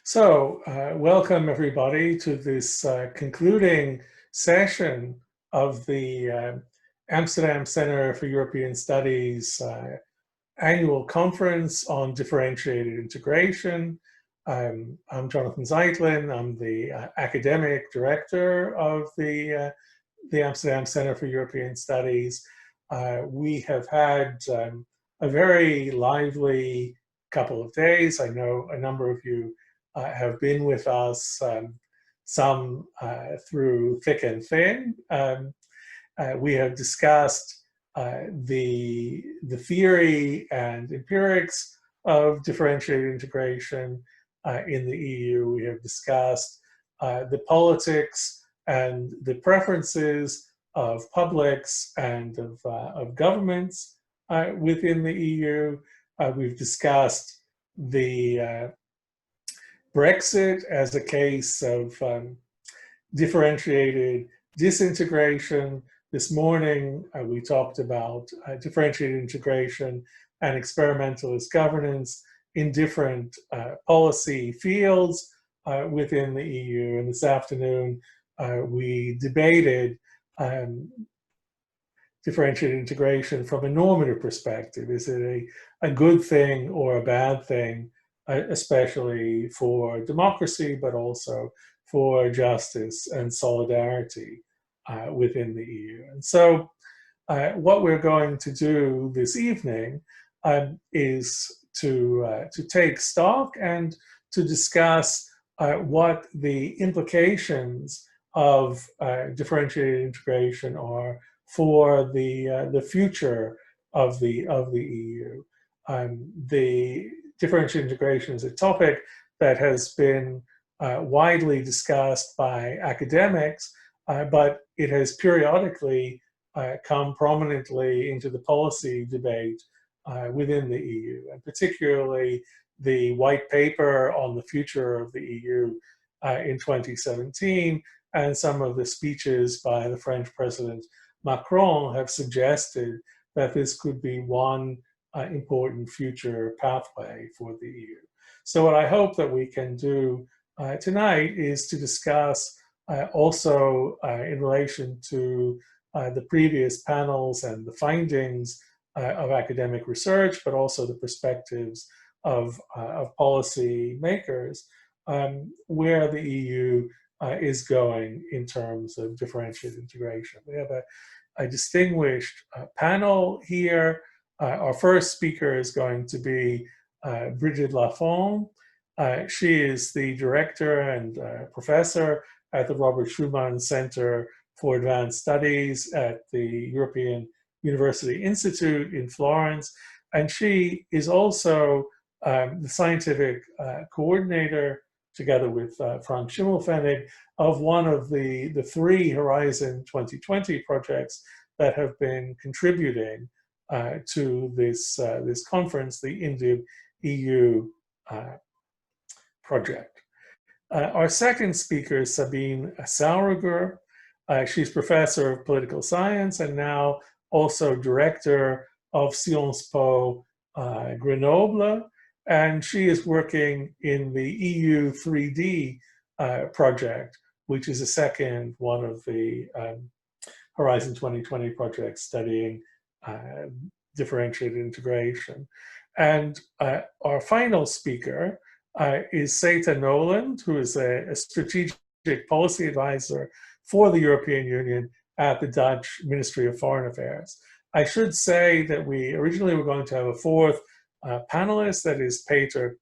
Welcome everybody to this concluding session of the Amsterdam Center for European Studies annual conference on differentiated integration. I'm Jonathan Zeitlin. I'm the academic director of the Amsterdam Center for European Studies. We have had a very lively couple of days. I know a number of you have been with us, some through thick and thin. We have discussed the theory and empirics of differentiated integration in the EU. We have discussed the politics and the preferences of publics and of governments within the EU. We've discussed the Brexit as a case of differentiated disintegration. This morning, we talked about differentiated integration and experimentalist governance in different policy fields within the EU. And this afternoon, we debated differentiated integration from a normative perspective. Is it a good thing or a bad thing, especially for democracy, but also for justice and solidarity within the EU? And so what we're going to do this evening is to take stock and to discuss what the implications of differentiated integration are for the future of the EU. The differentiated integration is a topic that has been widely discussed by academics, but it has periodically come prominently into the policy debate within the EU, and particularly the white paper on the future of the EU in 2017, and some of the speeches by the French President Macron have suggested that this could be one important future pathway for the EU. So what I hope that we can do tonight is to discuss also in relation to the previous panels and the findings of academic research, but also the perspectives of policy makers, where the EU is going in terms of differentiated integration. We have a distinguished panel here. Our first speaker is going to be Brigid Laffan. She is the director and professor at the Robert Schuman Center for Advanced Studies at the European University Institute in Florence. And she is also the scientific coordinator, together with Frank Schimmelpfennig, of one of the three Horizon 2020 projects that have been contributing to this conference, the InDivEU project. Our second speaker is Sabine Saurugger. She's professor of political science and now also director of Sciences Po Grenoble. And she is working in the EU 3D project, which is a second one of the Horizon 2020 projects studying differentiated integration. And our final speaker is Ceta Noland, who is a strategic policy advisor for the European Union at the Dutch Ministry of Foreign Affairs. I should say that we originally were going to have a fourth panelist, that is Peter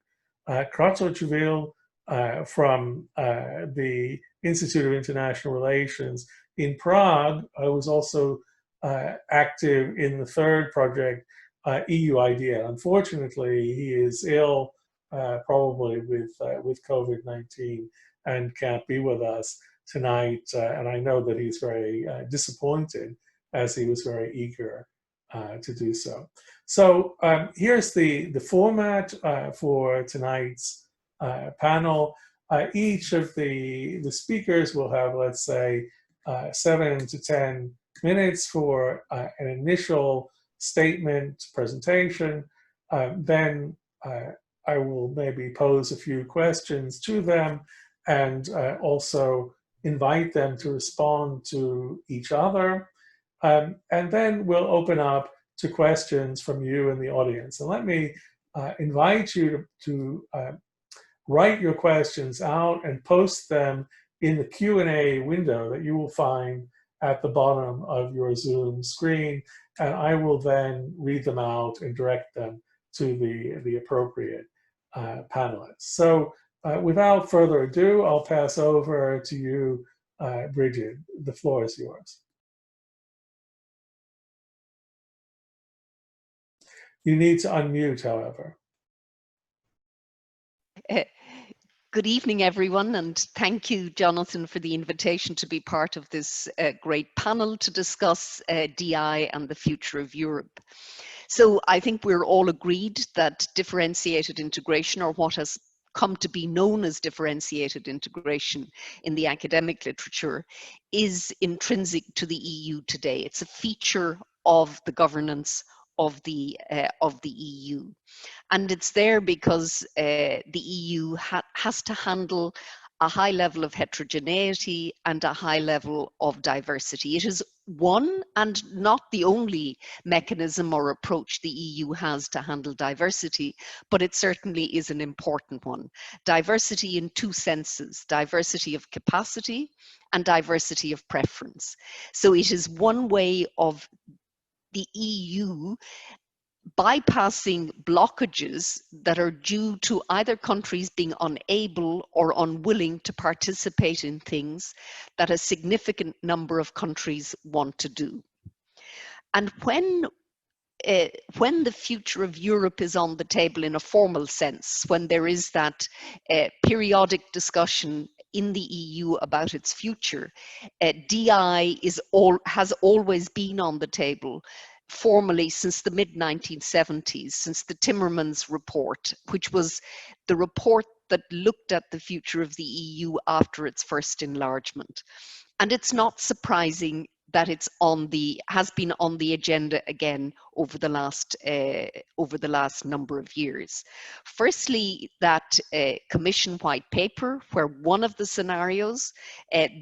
Kratochvil from the Institute of International Relations in Prague. I was also active in the third project, EU IDEA. Unfortunately, he is ill, probably with COVID-19, and can't be with us tonight. And I know that he's very disappointed, as he was very eager to do so. So here's the format for tonight's panel. Each of the speakers will have, let's say, 7 to 10 minutes for an initial statement presentation. Then I will maybe pose a few questions to them and also invite them to respond to each other. And then we'll open up to questions from you in the audience. And let me invite you to write your questions out and post them in the Q&A window that you will find at the bottom of your Zoom screen. And I will then read them out and direct them to the appropriate panelists. So without further ado, I'll pass over to you, Brigid. The floor is yours. You need to unmute, however. Good evening, everyone, and thank you, Jonathan, for the invitation to be part of this great panel to discuss DI and the future of Europe. So I think we're all agreed that differentiated integration, or what has come to be known as differentiated integration in the academic literature, is intrinsic to the EU today. It's a feature of the governance of the EU. And it's there because the EU has to handle a high level of heterogeneity and a high level of diversity. It is one and not the only mechanism or approach the EU has to handle diversity, but it certainly is an important one. Diversity in two senses: diversity of capacity and diversity of preference. So it is one way of the EU bypassing blockages that are due to either countries being unable or unwilling to participate in things that a significant number of countries want to do. And when the future of Europe is on the table in a formal sense, when there is that periodic discussion in the EU about its future, DI has always been on the table formally since the mid-1970s, since the Timmermans report, which was the report that looked at the future of the EU after its first enlargement. And it's not surprising that has been on the agenda again over the last number of years. Firstly, that Commission white paper, where one of the scenarios,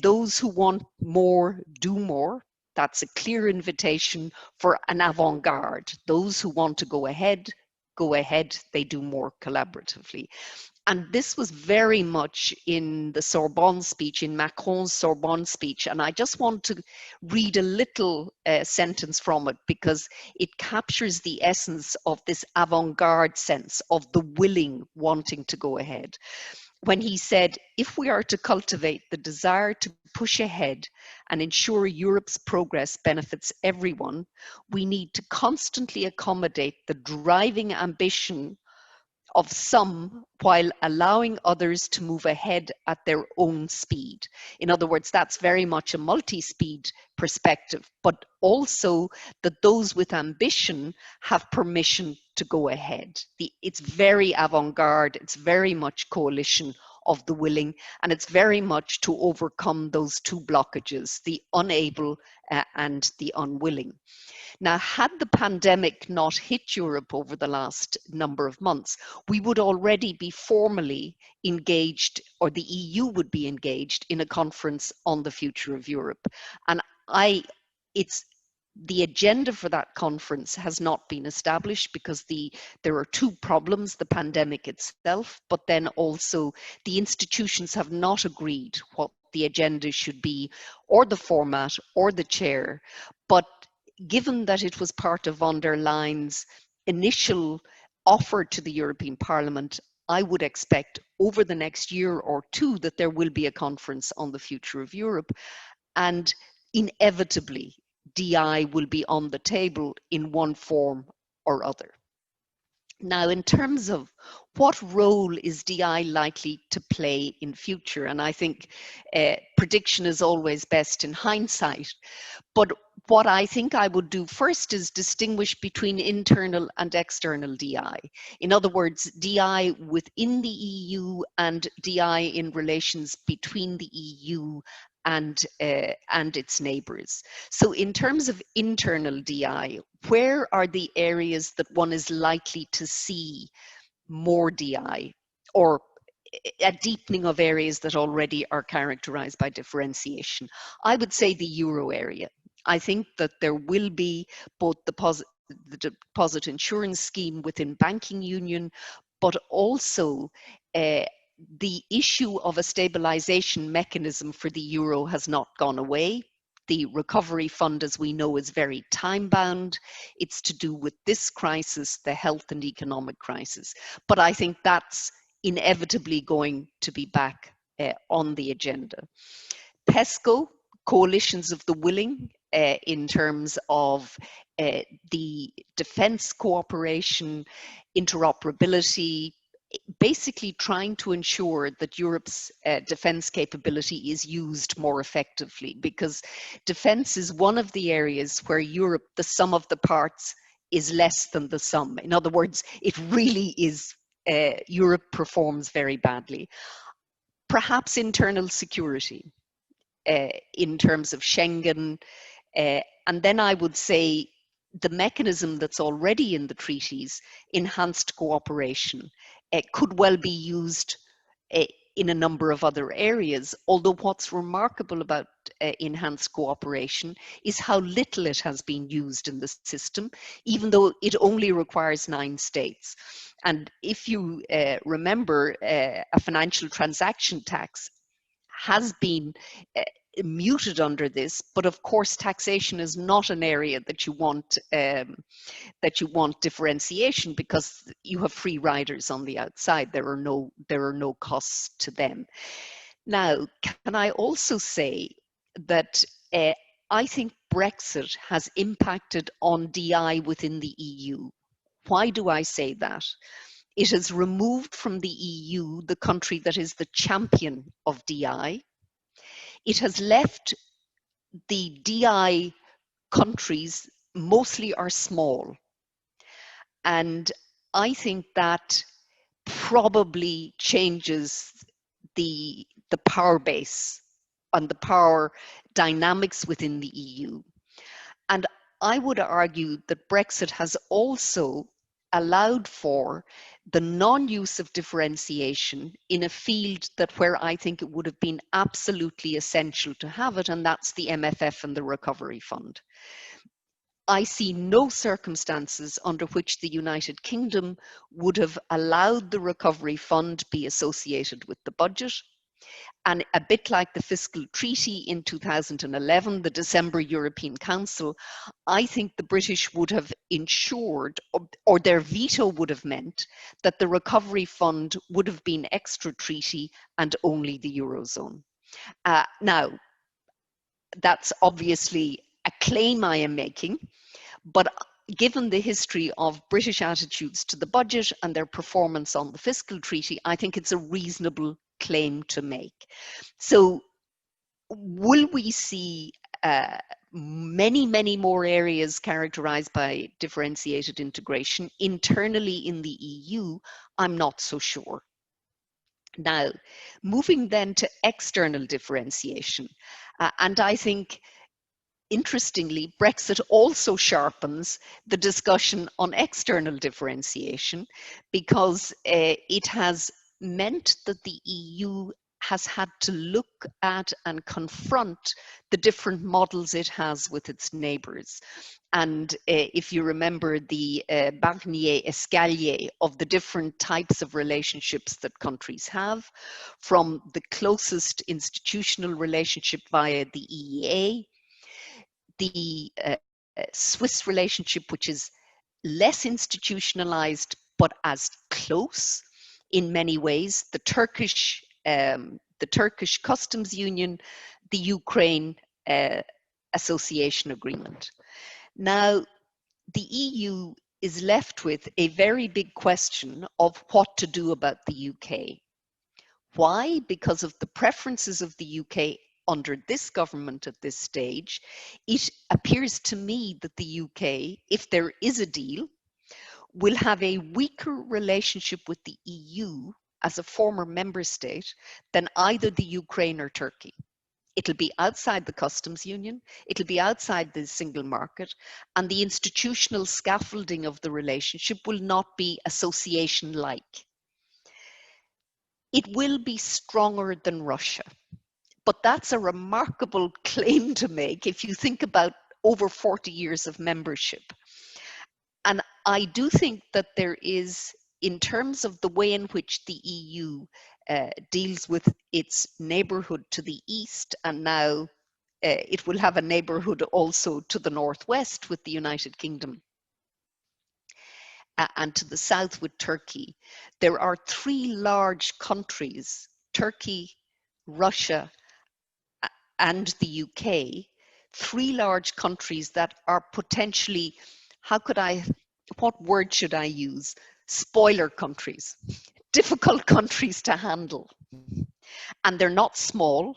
those who want more do more. That's a clear invitation for an avant-garde. Those who want to go ahead, they do more collaboratively. And this was very much in the Sorbonne speech, in Macron's Sorbonne speech. And I just want to read a little sentence from it, because it captures the essence of this avant-garde sense of the willing, wanting to go ahead. When he said, if we are to cultivate the desire to push ahead and ensure Europe's progress benefits everyone, we need to constantly accommodate the driving ambition of some while allowing others to move ahead at their own speed. In other words, that's very much a multi-speed perspective, but also that those with ambition have permission to go ahead. It's very avant-garde, it's very much coalition of the willing, and it's very much to overcome those two blockages, the unable and the unwilling. Now, had the pandemic not hit Europe over the last number of months, we would already be formally engaged, or the EU would be engaged in a conference on the future of Europe. And the agenda for that conference has not been established because there are two problems: the pandemic itself, but then also the institutions have not agreed what the agenda should be, or the format, or the chair. But given that it was part of von der Leyen's initial offer to the European Parliament, I would expect over the next year or two that there will be a conference on the future of Europe, and inevitably DI will be on the table in one form or other. Now, in terms of what role is DI likely to play in future, and I think prediction is always best in hindsight, but what I think I would do first is distinguish between internal and external DI. In other words, DI within the EU and DI in relations between the EU and its neighbours. So in terms of internal DI, where are the areas that one is likely to see more DI, or a deepening of areas that already are characterized by differentiation? I would say the euro area. I think that there will be both the deposit insurance scheme within banking union, but also the issue of a stabilization mechanism for the euro has not gone away. The recovery fund, as we know, is very time bound. It's to do with this crisis, the health and economic crisis. But I think that's inevitably going to be back on the agenda. PESCO, coalitions of the willing, in terms of the defense cooperation, interoperability, basically trying to ensure that Europe's defense capability is used more effectively, because defense is one of the areas where Europe, the sum of the parts, is less than the sum. In other words, it really is, Europe performs very badly. Perhaps internal security in terms of Schengen. And then I would say the mechanism that's already in the treaties, enhanced cooperation, could well be used in a number of other areas. Although what's remarkable about enhanced cooperation is how little it has been used in the system, even though it only requires 9 states. And if you remember, a financial transaction tax has been muted under this, but of course taxation is not an area that you want differentiation, because you have free riders on the outside. There are no costs to them. Now, can I also say that I think Brexit has impacted on DI within the EU. Why do I say that? It has removed from the EU the country that is the champion of DI. It has left the DI countries, mostly are small. And I think that probably changes the power base and the power dynamics within the EU. And I would argue that Brexit has also allowed for the non-use of differentiation in a field that where I think it would have been absolutely essential to have it, and that's the MFF and the Recovery Fund. I see no circumstances under which the United Kingdom would have allowed the Recovery Fund be associated with the budget. And a bit like the fiscal treaty in 2011, the December European Council, I think the British would have ensured, or their veto would have meant, that the Recovery Fund would have been extra treaty and only the Eurozone. Now, that's obviously a claim I am making, but given the history of British attitudes to the budget and their performance on the fiscal treaty, I think it's a reasonable claim to make. So will we see many more areas characterized by differentiated integration internally in the EU? I'm not so sure. Now, moving then to external differentiation, and I think interestingly, Brexit also sharpens the discussion on external differentiation, because it has meant that the EU has had to look at and confront the different models it has with its neighbours. And if you remember the Barnier escalier of the different types of relationships that countries have, from the closest institutional relationship via the EEA, the Swiss relationship, which is less institutionalized but as close in many ways, the Turkish customs union, the Ukraine association agreement. Now, the EU is left with a very big question of what to do about the UK. Why? Because of the preferences of the UK under this government at this stage. It appears to me that the UK, if there is a deal, will have a weaker relationship with the EU as a former member state than either the Ukraine or Turkey. It'll be outside the customs union, it'll be outside the single market, and the institutional scaffolding of the relationship will not be association-like. It will be stronger than Russia. But that's a remarkable claim to make if you think about over 40 years of membership. And I do think that there is, in terms of the way in which the EU deals with its neighbourhood to the east, and now it will have a neighbourhood also to the northwest with the United Kingdom, and to the south with Turkey. There are three large countries, Turkey, Russia, and the UK, three large countries that are potentially, what word should I use? Spoiler countries, difficult countries to handle. And they're not small.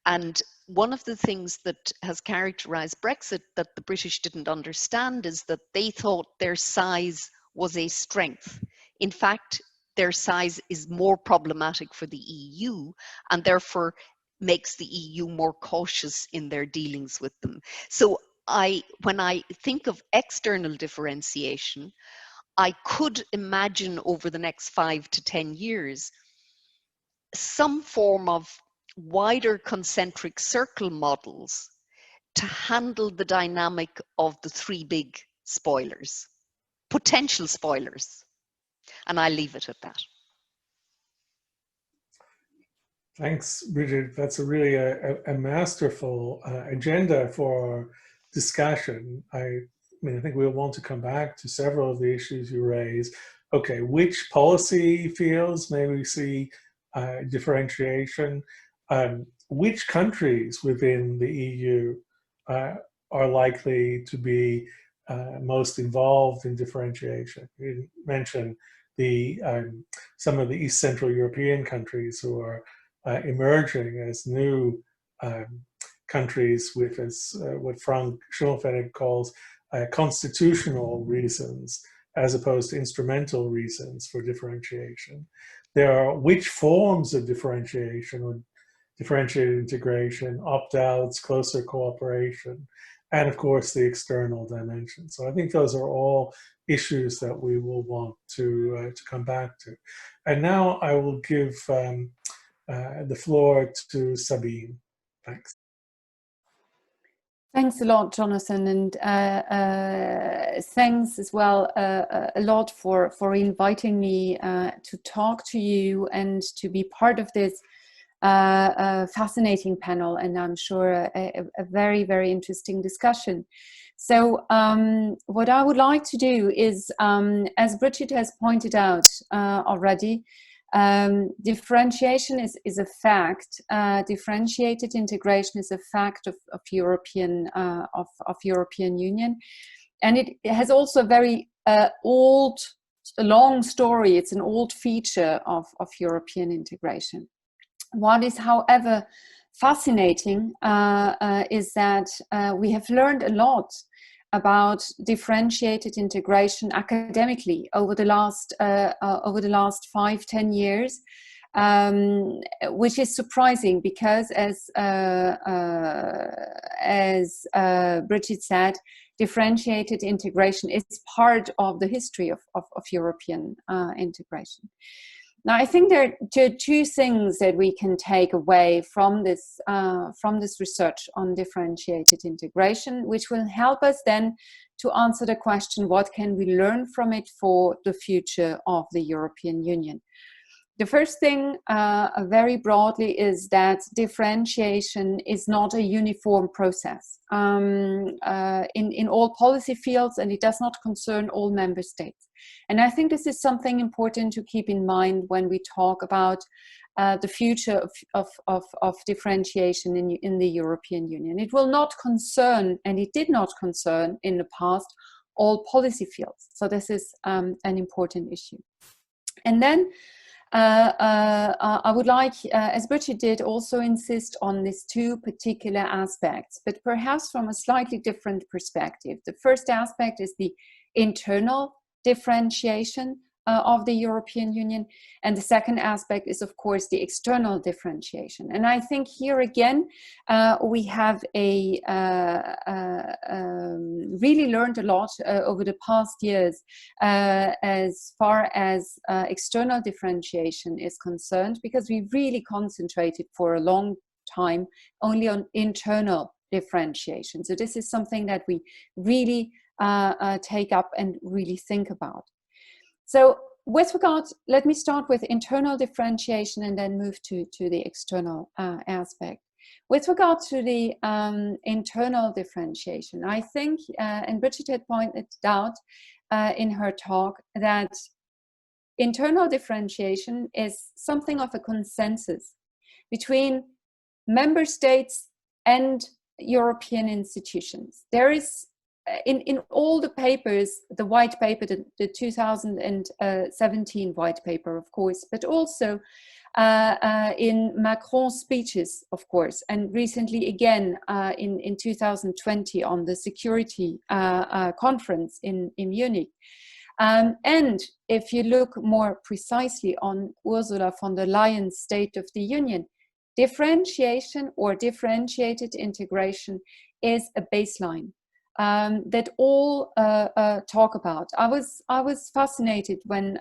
And one of the things that has characterized Brexit that the British didn't understand is that they thought their size was a strength. In fact, their size is more problematic for the EU, and therefore makes the EU more cautious in their dealings with them. So when I think of external differentiation, I could imagine over the next 5 to 10 years some form of wider concentric circle models to handle the dynamic of the three big spoilers, potential spoilers. And I'll leave it at that. Thanks, Brigid. That's a really a masterful agenda for discussion. I mean, I think we'll want to come back to several of the issues you raise. Okay, which policy fields may we see differentiation? Which countries within the EU are likely to be most involved in differentiation? You mentioned some of the East Central European countries who are emerging as new countries with, as what Frank Schulfennig calls constitutional reasons, as opposed to instrumental reasons for differentiation. There are which forms of differentiation or differentiated integration, opt-outs, closer cooperation, and of course the external dimension. So I think those are all issues that we will want to come back to. And now I will give the floor to Sabine. Thanks. Thanks a lot, Jonathan, and thanks as well a lot for inviting me to talk to you and to be part of this fascinating panel, and I'm sure a very, very interesting discussion. So what I would like to do is, as Brigid has pointed out already, differentiation is a fact. Differentiated integration is a fact of European Union, and it has also a very long story. It's an old feature of European integration. What is, however, fascinating is that we have learned a lot about differentiated integration academically over the last 5-10 years, which is surprising because, as Brigid said, differentiated integration is part of the history of European integration. Now, I think there are two things that we can take away from this research on differentiated integration, which will help us then to answer the question, what can we learn from it for the future of the European Union? The first thing, very broadly, is that differentiation is not a uniform process in all policy fields, and it does not concern all member states. And I think this is something important to keep in mind when we talk about the future of differentiation in the European Union. It will not concern, and it did not concern in the past, all policy fields. So this is an important issue. And then I would like, as Brigid did, also insist on these two particular aspects, but perhaps from a slightly different perspective. The first aspect is the internal differentiation of the European Union. And the second aspect is, of course, the external differentiation. And I think here again, we have really learned a lot over the past years as far as external differentiation is concerned, because we really concentrated for a long time only on internal differentiation. So this is something that we really take up and really think about. So with regard, let me start with internal differentiation and then move to the external aspect. With regard to the internal differentiation, I think, and Brigid had pointed out in her talk, that internal differentiation is something of a consensus between member states and European institutions. There is, in all the papers, the white paper, the 2017 white paper, of course, but also in Macron's speeches, of course, and recently again in 2020 on the security conference in Munich. And if you look more precisely on Ursula von der Leyen's State of the Union, differentiation or differentiated integration is a baseline that all talk about. I was fascinated when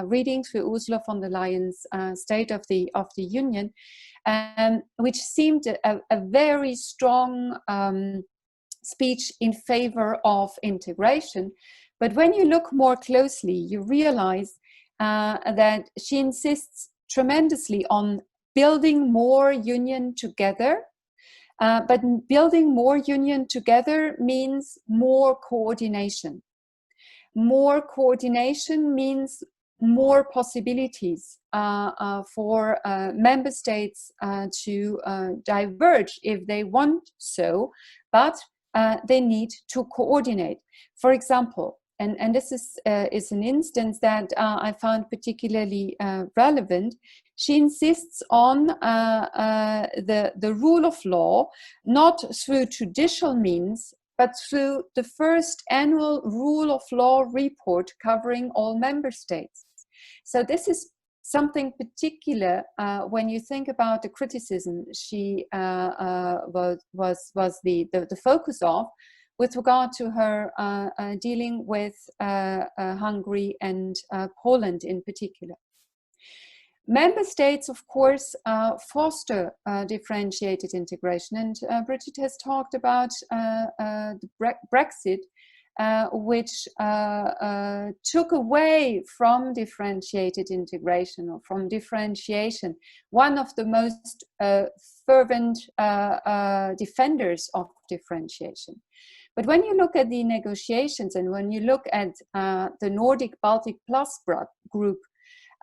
reading through Ursula von der Leyen's State of the Union, which seemed a very strong speech in favor of integration. But when you look more closely, you realize that she insists tremendously on building more union together. But building more union together means more coordination. More coordination means more possibilities for member states to diverge if they want so, but they need to coordinate. For example, and this is an instance that I found particularly relevant. She insists on the rule of law, not through judicial means, but through the first annual rule of law report covering all member states. So this is something particular when you think about the criticism she was the focus of, with regard to her dealing with Hungary and Poland in particular. Member states, of course, foster differentiated integration, and Brigid has talked about the Brexit, which took away from differentiated integration or from differentiation one of the most fervent defenders of differentiation. But when you look at the negotiations and when you look at the Nordic Baltic Plus group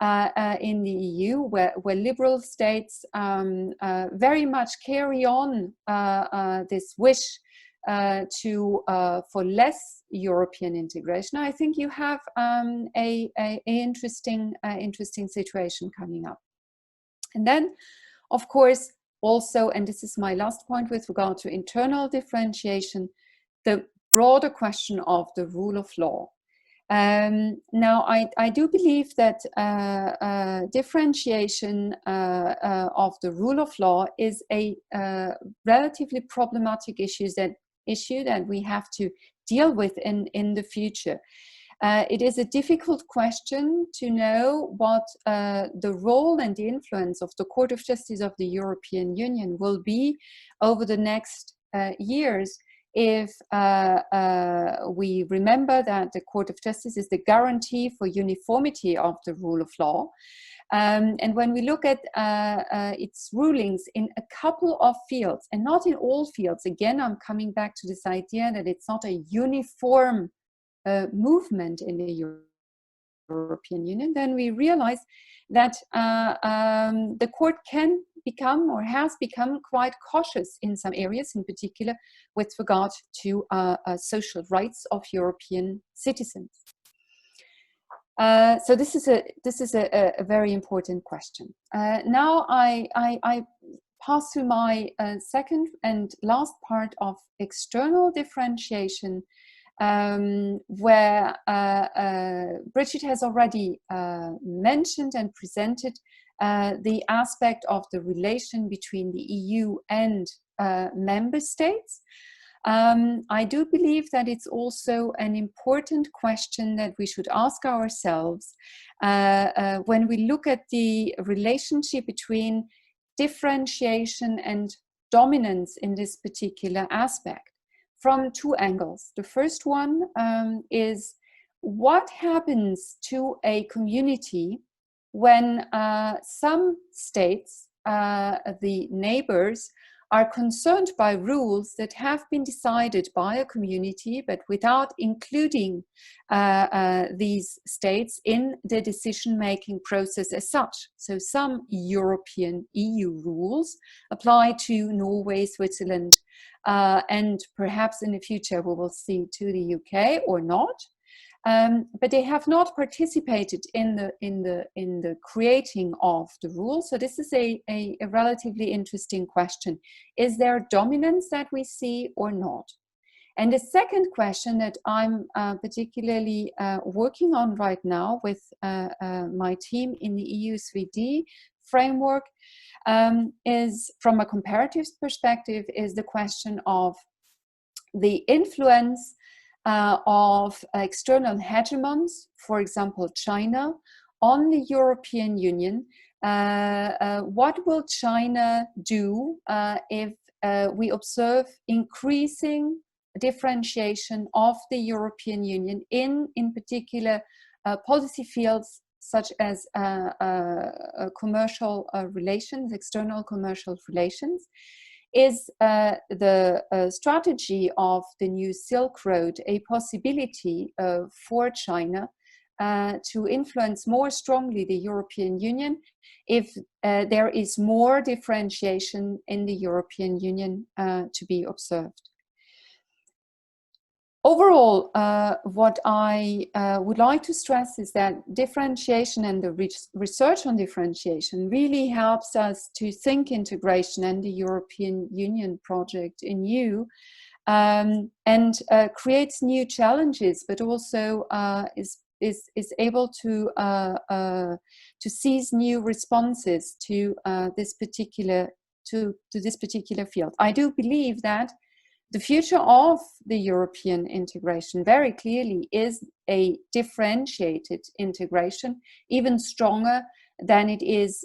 in the EU, where liberal states very much carry on this wish for less European integration, I think you have an interesting situation coming up. And then, of course, also, and this is my last point with regard to internal differentiation, the broader question of the rule of law. Now, I do believe that differentiation of the rule of law is a relatively problematic issue that we have to deal with in the future. It is a difficult question to know what the role and the influence of the Court of Justice of the European Union will be over the next years, if we remember that the Court of Justice is the guarantee for uniformity of the rule of law. And when we look at its rulings in a couple of fields, and not in all fields, again, I'm coming back to this idea that it's not a uniform movement in the European Union, then we realize that the court can become or has become quite cautious in some areas, in particular with regard to social rights of European citizens. So this is a very important question. Now I pass to my second and last part of external differentiation, where Brigid has already mentioned and presented the aspect of the relation between the EU and member states. I do believe that it's also an important question that we should ask ourselves when we look at the relationship between differentiation and dominance in this particular aspect, from two angles. The first one is what happens to a community when some states, the neighbors, are concerned by rules that have been decided by a community, but without including these states in the decision-making process as such. So some European EU rules apply to Norway, Switzerland, and perhaps in the future we will see to the UK or not. But they have not participated in the creating of the rules. So this is a relatively interesting question. Is there dominance that we see or not? And the second question that I'm particularly working on right now with my team in the EU 3D framework is, from a comparative perspective, is the question of the influence of external hegemons, for example, China, on the European Union. What will China do if we observe increasing differentiation of the European Union in particular policy fields such as commercial relations, external commercial relations? Is the strategy of the new Silk Road a possibility for China to influence more strongly the European Union if there is more differentiation in the European Union to be observed? Overall, what I would like to stress is that differentiation and the research on differentiation really helps us to think integration and the European Union project anew, and creates new challenges, but also is able to seize new responses to this particular field. I do believe that the future of the European integration very clearly is a differentiated integration, even stronger than it is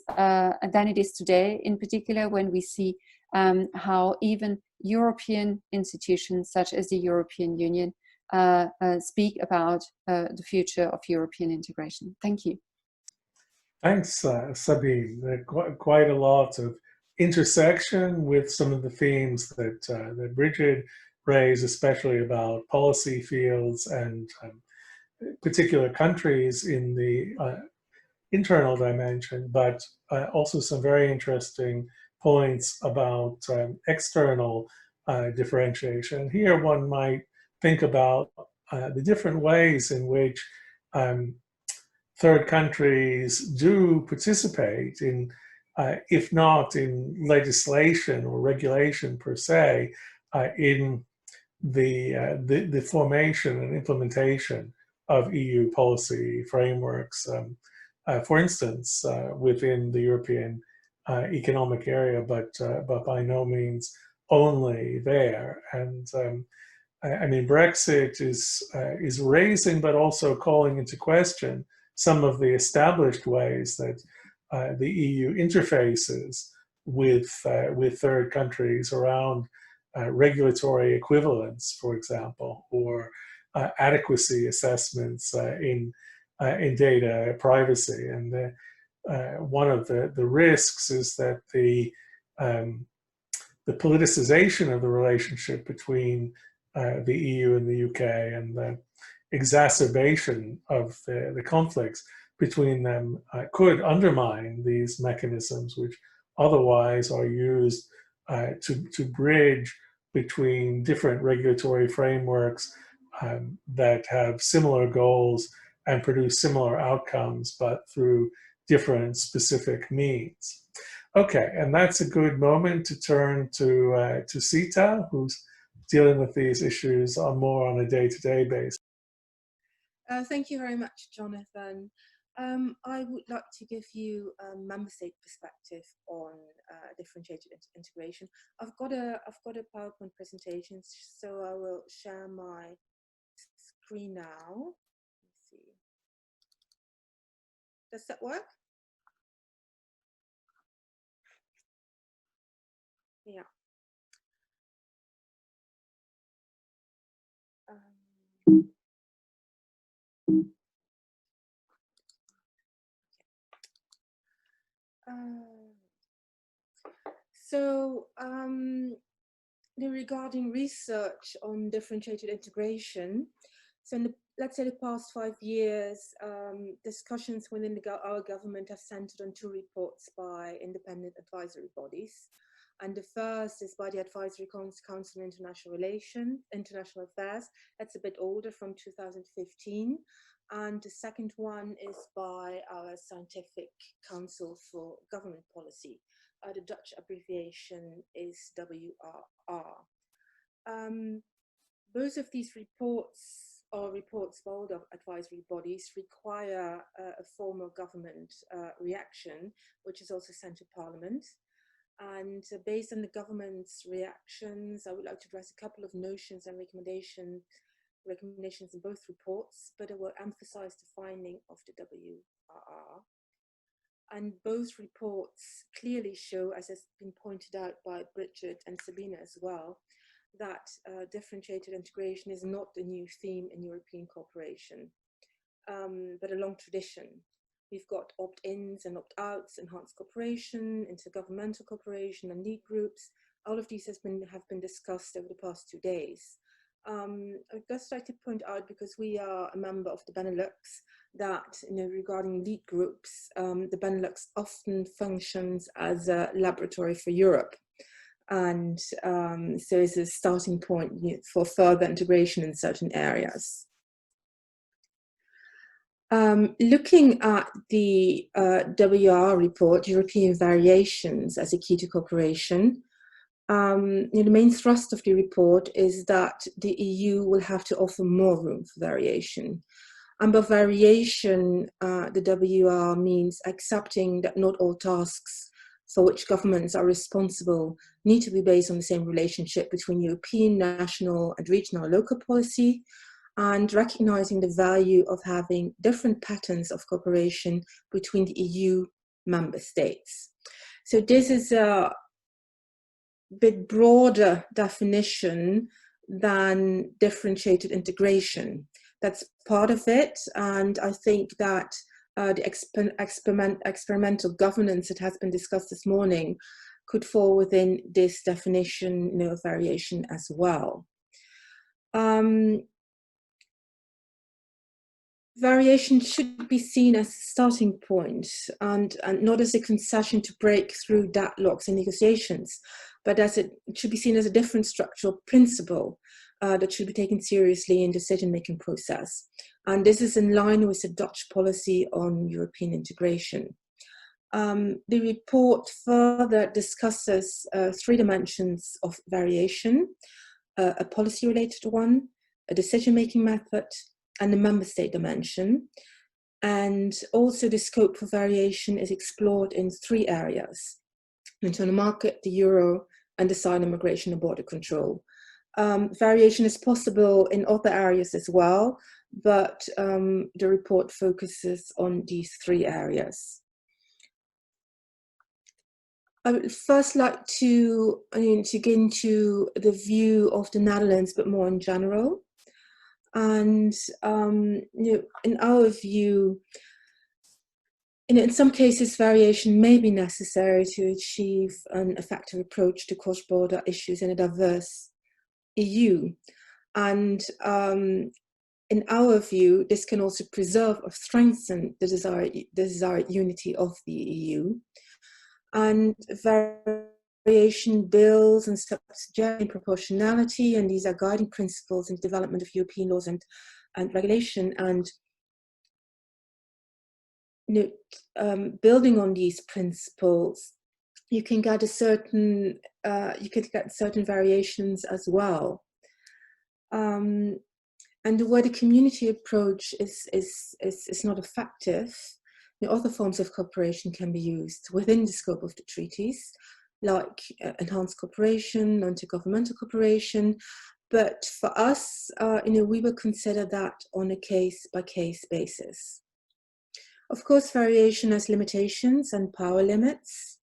today, in particular when we see how even European institutions such as the European Union speak about the future of European integration. Thank you. Thanks, Sabine. Quite a lot of intersection with some of the themes that Brigid raised, especially about policy fields and particular countries in the internal dimension, but also some very interesting points about external differentiation. Here one might think about the different ways in which third countries do participate in, if not in legislation or regulation per se, in the formation and implementation of EU policy frameworks. For instance, within the European economic area, but by no means only there. And I mean, Brexit is raising, but also calling into question some of the established ways that the EU interfaces with third countries around regulatory equivalence, for example, or adequacy assessments in data privacy. And one of the risks is that the politicization of the relationship between the EU and the UK and the exacerbation of the conflicts between them could undermine these mechanisms, which otherwise are used to bridge between different regulatory frameworks that have similar goals and produce similar outcomes, but through different specific means. Okay, and that's a good moment to turn to Ceta, who's dealing with these issues on more on a day-to-day basis. Thank you very much, Jonathan. I would like to give you a member state perspective on differentiated integration. I've got a PowerPoint presentation, so I will share my screen now. Let's see. Does that work? Yeah. Regarding research on differentiated integration, so in let's say the past 5 years, discussions within our government have centered on 2 reports by independent advisory bodies. And the first is by the Advisory Council on International Affairs. That's a bit older, from 2015. And the second one is by our Scientific Council for Government Policy. The Dutch abbreviation is WRR. Both of these reports, or reports by all the advisory bodies, require a formal government reaction, which is also sent to Parliament. And based on the government's reactions, I would like to address a couple of notions and recommendations in both reports, but I will emphasize the finding of the WRR. And both reports clearly show, as has been pointed out by Brigid and Sabine as well, that differentiated integration is not a new theme in European cooperation, but a long tradition. We've got opt-ins and opt-outs, enhanced cooperation, intergovernmental cooperation, and lead groups. All of these have been discussed over the past 2 days. I'd just like to point out, because we are a member of the Benelux, that regarding lead groups, the Benelux often functions as a laboratory for Europe, and so it's a starting point for further integration in certain areas. Looking at the WR report, European Variations as a Key to Cooperation, the main thrust of the report is that the EU will have to offer more room for variation. And by variation, the WR means accepting that not all tasks for which governments are responsible need to be based on the same relationship between European, national, and regional local policy, and recognizing the value of having different patterns of cooperation between the EU member states. So this is a bit broader definition than differentiated integration. That's part of it, and I think that the experimental governance that has been discussed this morning could fall within this definition of variation as well. Variation should be seen as a starting point and not as a concession to break through deadlocks in negotiations, but as it should be seen as a different structural principle that should be taken seriously in decision-making process. And this is in line with the Dutch policy on European integration. The report further discusses 3 dimensions of variation, a policy-related one, a decision-making method, and the member state dimension. And also the scope for variation is explored in 3 areas: internal market, the euro, and asylum, migration, and border control. Variation is possible in other areas as well, but the report focuses on these 3 areas. I would first like to get into the view of the Netherlands, but more in general. And in our view, in some cases, variation may be necessary to achieve an effective approach to cross-border issues in a diverse EU. And in our view, this can also preserve or strengthen the desired unity of the EU. And variation builds and subsidiarity, proportionality, and these are guiding principles in the development of European laws and regulation. And building on these principles, you can get certain variations as well. And where the community approach is not effective, other forms of cooperation can be used within the scope of the treaties, like enhanced cooperation, intergovernmental cooperation. But for us, we will consider that on a case-by-case basis. Of course, variation has limitations and power limits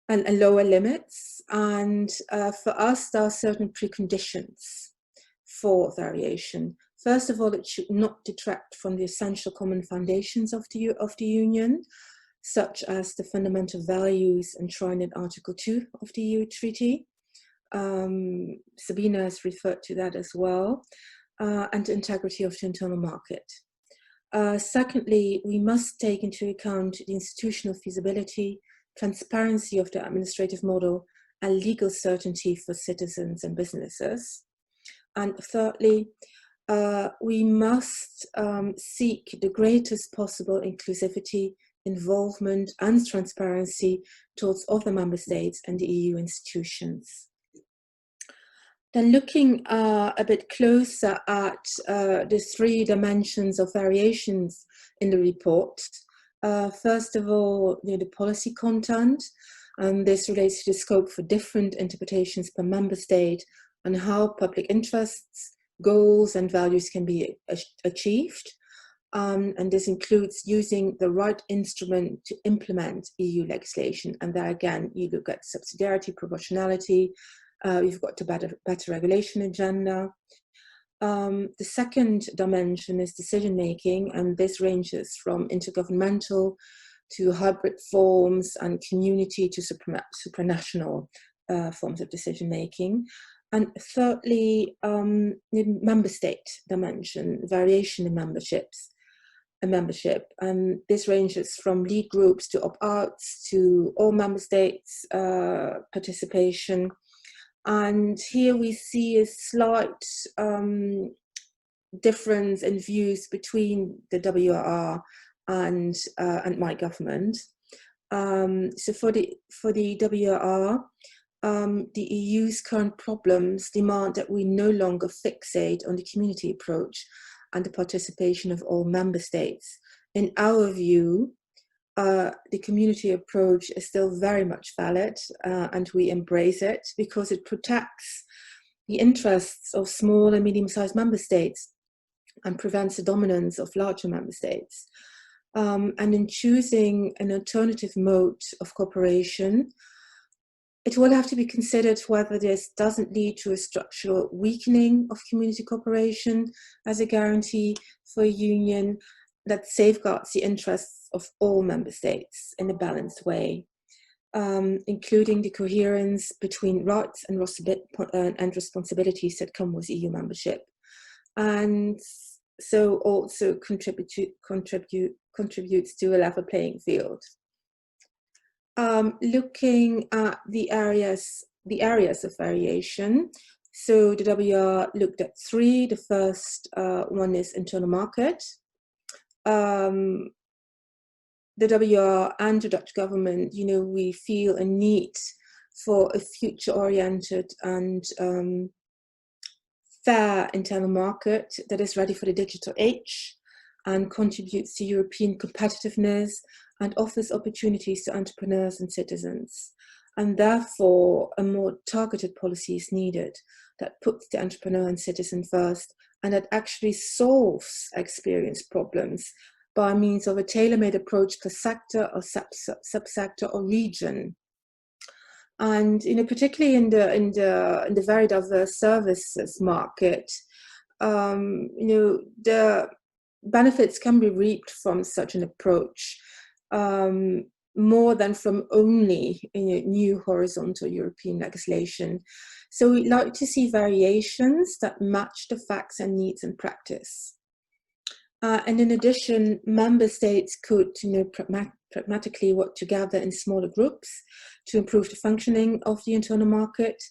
and lower limits. And for us, there are certain preconditions for variation. First of all, it should not detract from the essential common foundations of the Union, such as the fundamental values enshrined in Article 2 of the EU Treaty. Sabine has referred to that as well, and the integrity of the internal market. Secondly, we must take into account the institutional feasibility, transparency of the administrative model, and legal certainty for citizens and businesses. And thirdly, we must seek the greatest possible inclusivity, involvement, and transparency towards other member states and the EU institutions. Then looking a bit closer at the three dimensions of variations in the report. First of all, the policy content, and this relates to the scope for different interpretations per member state and how public interests, goals, and values can be achieved. And this includes using the right instrument to implement EU legislation. And there again, you look at subsidiarity, proportionality. You've got the better regulation agenda. The second dimension is decision making, and this ranges from intergovernmental to hybrid forms and community to supranational forms of decision making. And thirdly, the member state dimension, variation in membership. And this ranges from lead groups to opt-outs to all member states participation. And here we see a slight difference in views between the WRR and my government. So for the WRR, the EU's current problems demand that we no longer fixate on the community approach and the participation of all member states. In our view, the community approach is still very much valid, and we embrace it because it protects the interests of small and medium-sized member states and prevents the dominance of larger member states. And in choosing an alternative mode of cooperation, it will have to be considered whether this doesn't lead to a structural weakening of community cooperation as a guarantee for a union that safeguards the interests of all member states in a balanced way, including the coherence between rights and responsibilities that come with EU membership, and so also contributes to a level playing field. Looking at the areas of variation, so the WR looked at three. The first one is internal market. The WR and the Dutch government, we feel a need for a future-oriented and fair internal market that is ready for the digital age and contributes to European competitiveness and offers opportunities to entrepreneurs and citizens. And therefore, a more targeted policy is needed that puts the entrepreneur and citizen first and that actually solves experienced problems by means of a tailor-made approach per sector or subsector or region. And particularly in the very diverse services market, the benefits can be reaped from such an approach more than from only new horizontal European legislation. So we'd like to see variations that match the facts and needs in practice. And in addition, member states could pragmatically work together in smaller groups to improve the functioning of the internal market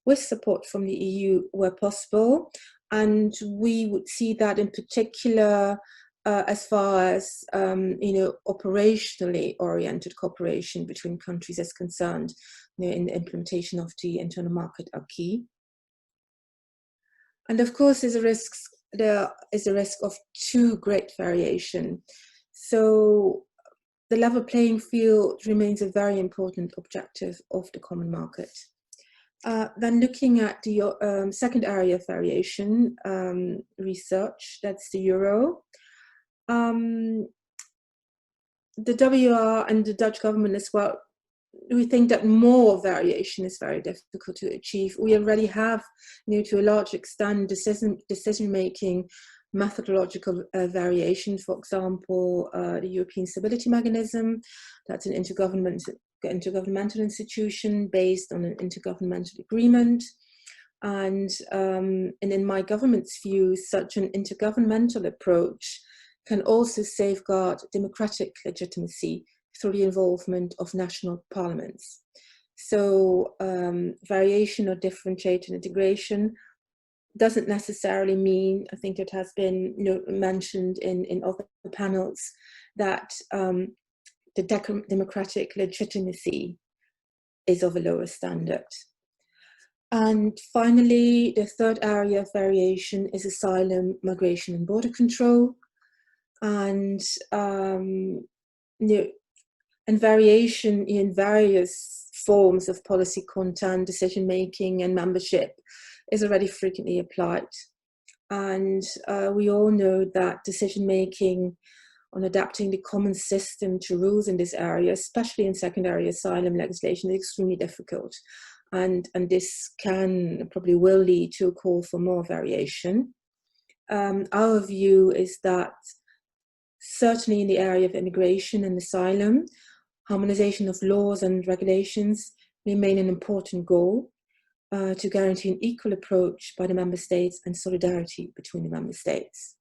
with support from the EU where possible. And we would see that in particular as far as operationally oriented cooperation between countries is concerned in the implementation of the internal market acquis. And of course, there is a risk of too great variation. So the level playing field remains a very important objective of the common market. Then looking at the second area of variation, research, that's the euro. The WR and the Dutch government as well, we think that more variation is very difficult to achieve. We already have, to a large extent, decision-making methodological variation. For example, the European Stability Mechanism, that's an intergovernmental institution based on an intergovernmental agreement. And in my government's view, such an intergovernmental approach can also safeguard democratic legitimacy through the involvement of national parliaments. So variation or differentiated integration doesn't necessarily mean, I think it has been mentioned in other panels, that the democratic legitimacy is of a lower standard. And finally, the third area of variation is asylum, migration and border control. And and variation in various forms of policy content, decision making and membership is already frequently applied. And we all know that decision making on adapting the common system to rules in this area, especially in secondary asylum legislation, is extremely difficult. And this probably will lead to a call for more variation. Our view is that certainly in the area of immigration and asylum, harmonization of laws and regulations remain an important goal to guarantee an equal approach by the member states and solidarity between the member states.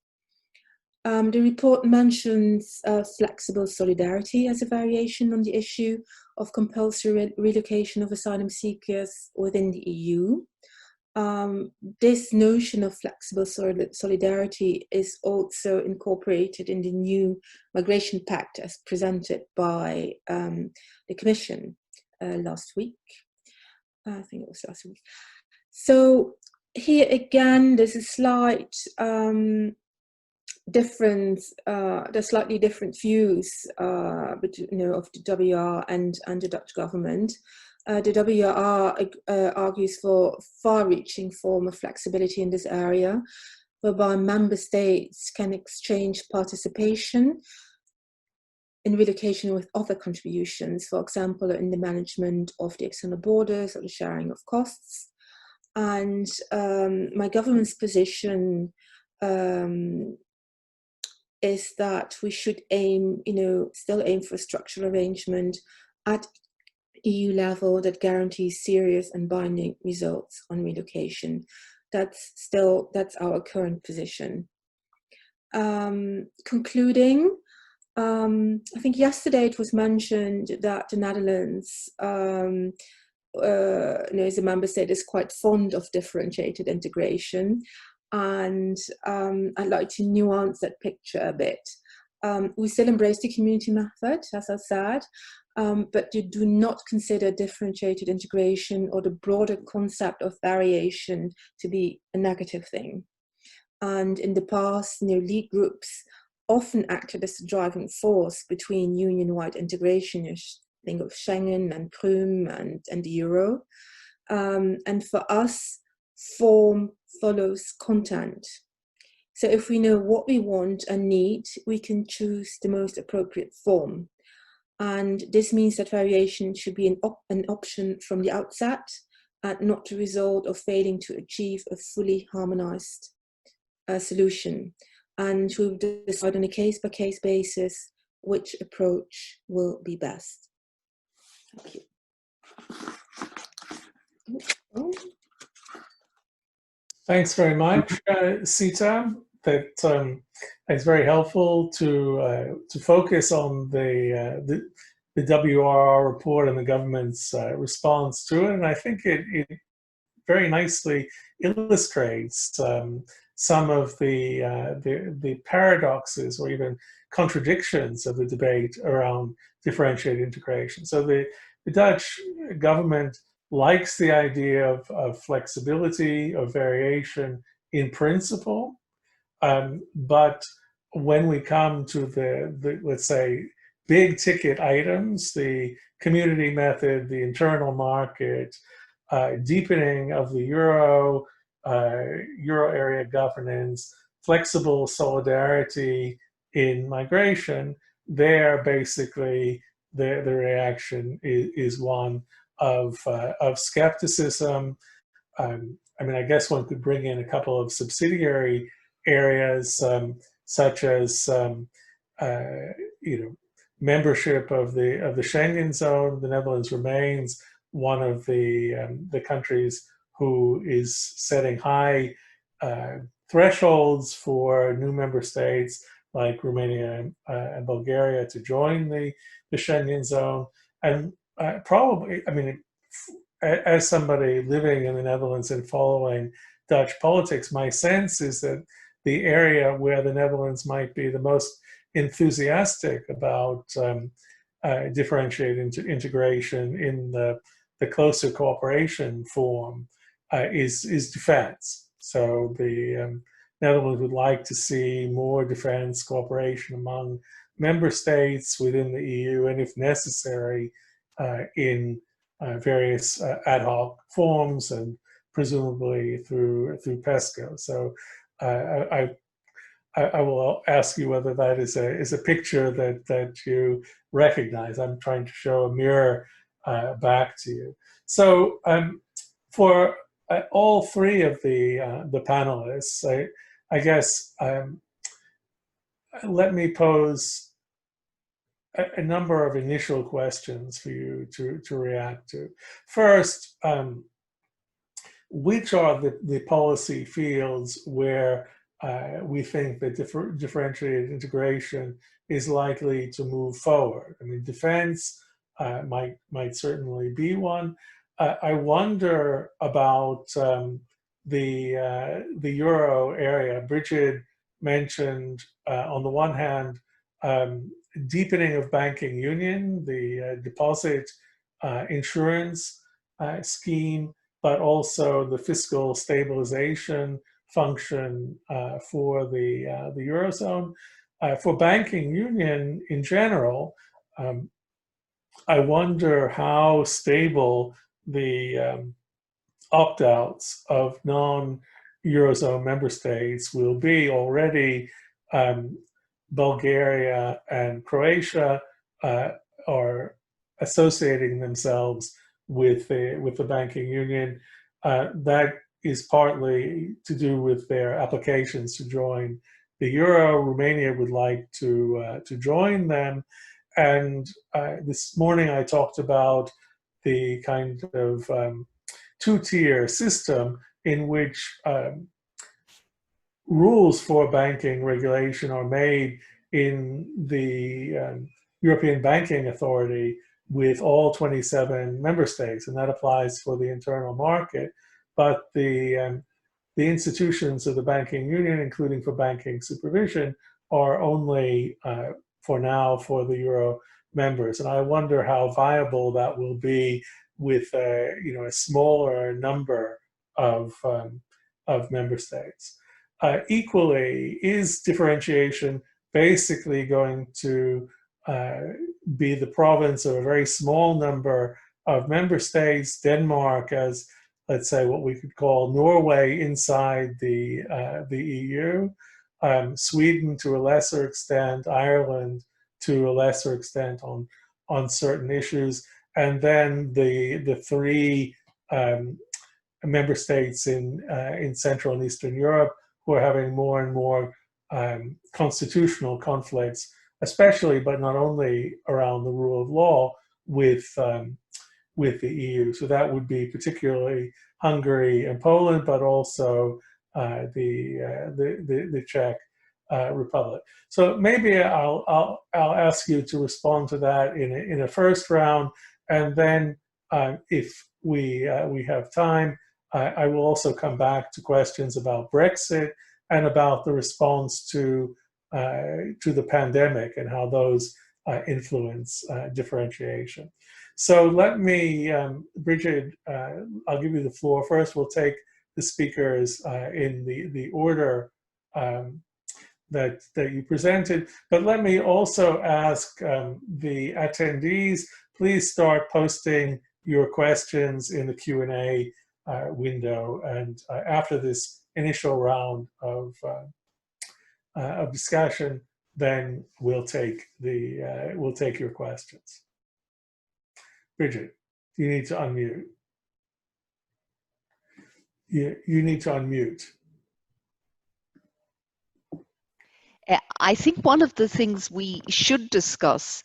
The report mentions flexible solidarity as a variation on the issue of compulsory relocation of asylum seekers within the EU. This notion of flexible solidarity is also incorporated in the new Migration Pact as presented by the Commission last week. I think it was last week. So here again, there's a slight difference, there's slightly different views of the WR and the Dutch government. The WR argues for far-reaching form of flexibility in this area, whereby member states can exchange participation in relocation with other contributions, for example, in the management of the external borders or the sharing of costs. And my government's position is that we should still aim for a structural arrangement at EU level that guarantees serious and binding results on relocation. That's our current position. Concluding, I think yesterday it was mentioned that the Netherlands as a member state is quite fond of differentiated integration, and I'd like to nuance that picture a bit. We still embrace the community method, as I said, but you do not consider differentiated integration or the broader concept of variation to be a negative thing. And in the past, league groups often acted as the driving force between union-wide integration. You think of Schengen and Prüm and the Euro. And for us, form follows content. So if we know what we want and need, we can choose the most appropriate form. And this means that variation should be an option from the outset and not the result of failing to achieve a fully harmonized solution. And we'll decide on a case-by-case basis which approach will be best. Thank you. Thanks very much, Ceta. That is very helpful to focus on the WRR report and the government's response to it, and I think it very nicely illustrates some of the paradoxes or even contradictions of the debate around differentiated integration. So the Dutch government likes the idea of flexibility, of variation in principle, but when we come to the let's say, big ticket items, the community method, the internal market, deepening of the euro, euro area governance, flexible solidarity in migration, there basically the reaction is one of skepticism. I mean, I guess one could bring in a couple of subsidiary areas, such as you know, membership of the Schengen zone. The Netherlands remains one of the countries who is setting high thresholds for new member states like Romania and Bulgaria to join the Schengen zone. And probably, I mean, as somebody living in the Netherlands and following Dutch politics, my sense is that the area where the Netherlands might be the most enthusiastic about differentiated integration in the closer cooperation form is defense. So the Netherlands would like to see more defense cooperation among member states within the EU, and if necessary, in various ad hoc forms, and presumably through PESCO. So I will ask you whether that is a picture that you recognize. I'm trying to show a mirror back to you. So for all three of the panelists, I guess let me pose a number of initial questions for you to react to. First, which are the policy fields where we think that differentiated integration is likely to move forward? I mean, defense might certainly be one. I wonder about the euro area. Brigid mentioned, on the one hand, deepening of banking union, the deposit insurance scheme, but also the fiscal stabilization function for the Eurozone. For banking union in general, I wonder how stable the opt-outs of non-Eurozone member states will be. Already, Bulgaria and Croatia are associating themselves with the banking union. That is partly to do with their applications to join the euro. Romania would like to join them, and this morning I talked about the kind of two-tier system in which rules for banking regulation are made in the European Banking Authority with all 27 member states, and that applies for the internal market. But the institutions of the banking union, including for banking supervision, are only for now for the euro members. And I wonder how viable that will be with a smaller number of member states. Equally, is differentiation basically going to be the province of a very small number of member states? Denmark as, let's say, what we could call Norway inside the EU, Sweden to a lesser extent, Ireland to a lesser extent on certain issues, and then the three member states in Central and Eastern Europe who are having more and more constitutional conflicts, especially, but not only, around the rule of law with the EU. So that would be particularly Hungary and Poland, but also the Czech Republic. So maybe I'll ask you to respond to that in a first round, and then if we have time, I will also come back to questions about Brexit and about the response to the pandemic and how those influence differentiation. So let me, Brigid, I'll give you the floor first. We'll take the speakers in the order that you presented. But let me also ask the attendees, please start posting your questions in the Q&A window. And after this initial round of discussion, then we'll take your questions. Brigid, you need to unmute. You need to unmute. I think one of the things we should discuss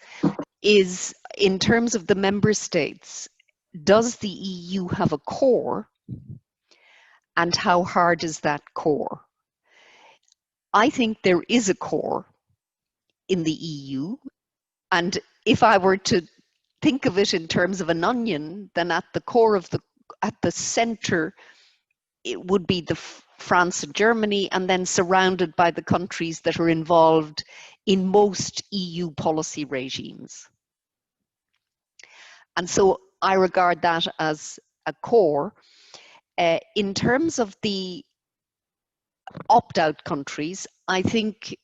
is, in terms of the member states, does the EU have a core, and how hard is that core? I think there is a core in the EU, and if I were to think of it in terms of an onion, then at the core of at the center, it would be France and Germany, and then surrounded by the countries that are involved in most EU policy regimes. And so I regard that as a core. In terms of the opt-out countries, I think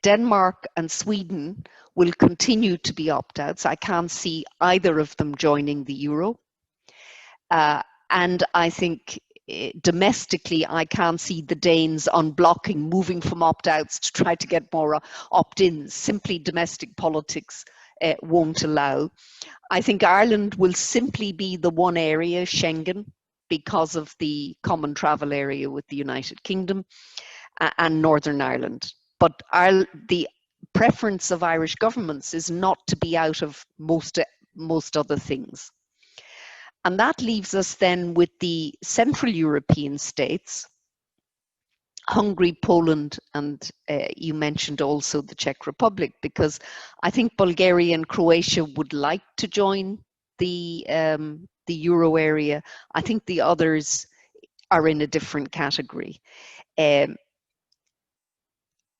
Denmark and Sweden will continue to be opt-outs. I can't see either of them joining the euro. And I think domestically, I can't see the Danes unblocking, moving from opt-outs to try to get more opt-ins. Simply domestic politics won't allow. I think Ireland will simply be the one area, Schengen, because of the common travel area with the United Kingdom and Northern Ireland. But the preference of Irish governments is not to be out of most other things. And that leaves us then with the Central European states, Hungary, Poland, and you mentioned also the Czech Republic, because I think Bulgaria and Croatia would like to join the euro area. I think the others are in a different category. And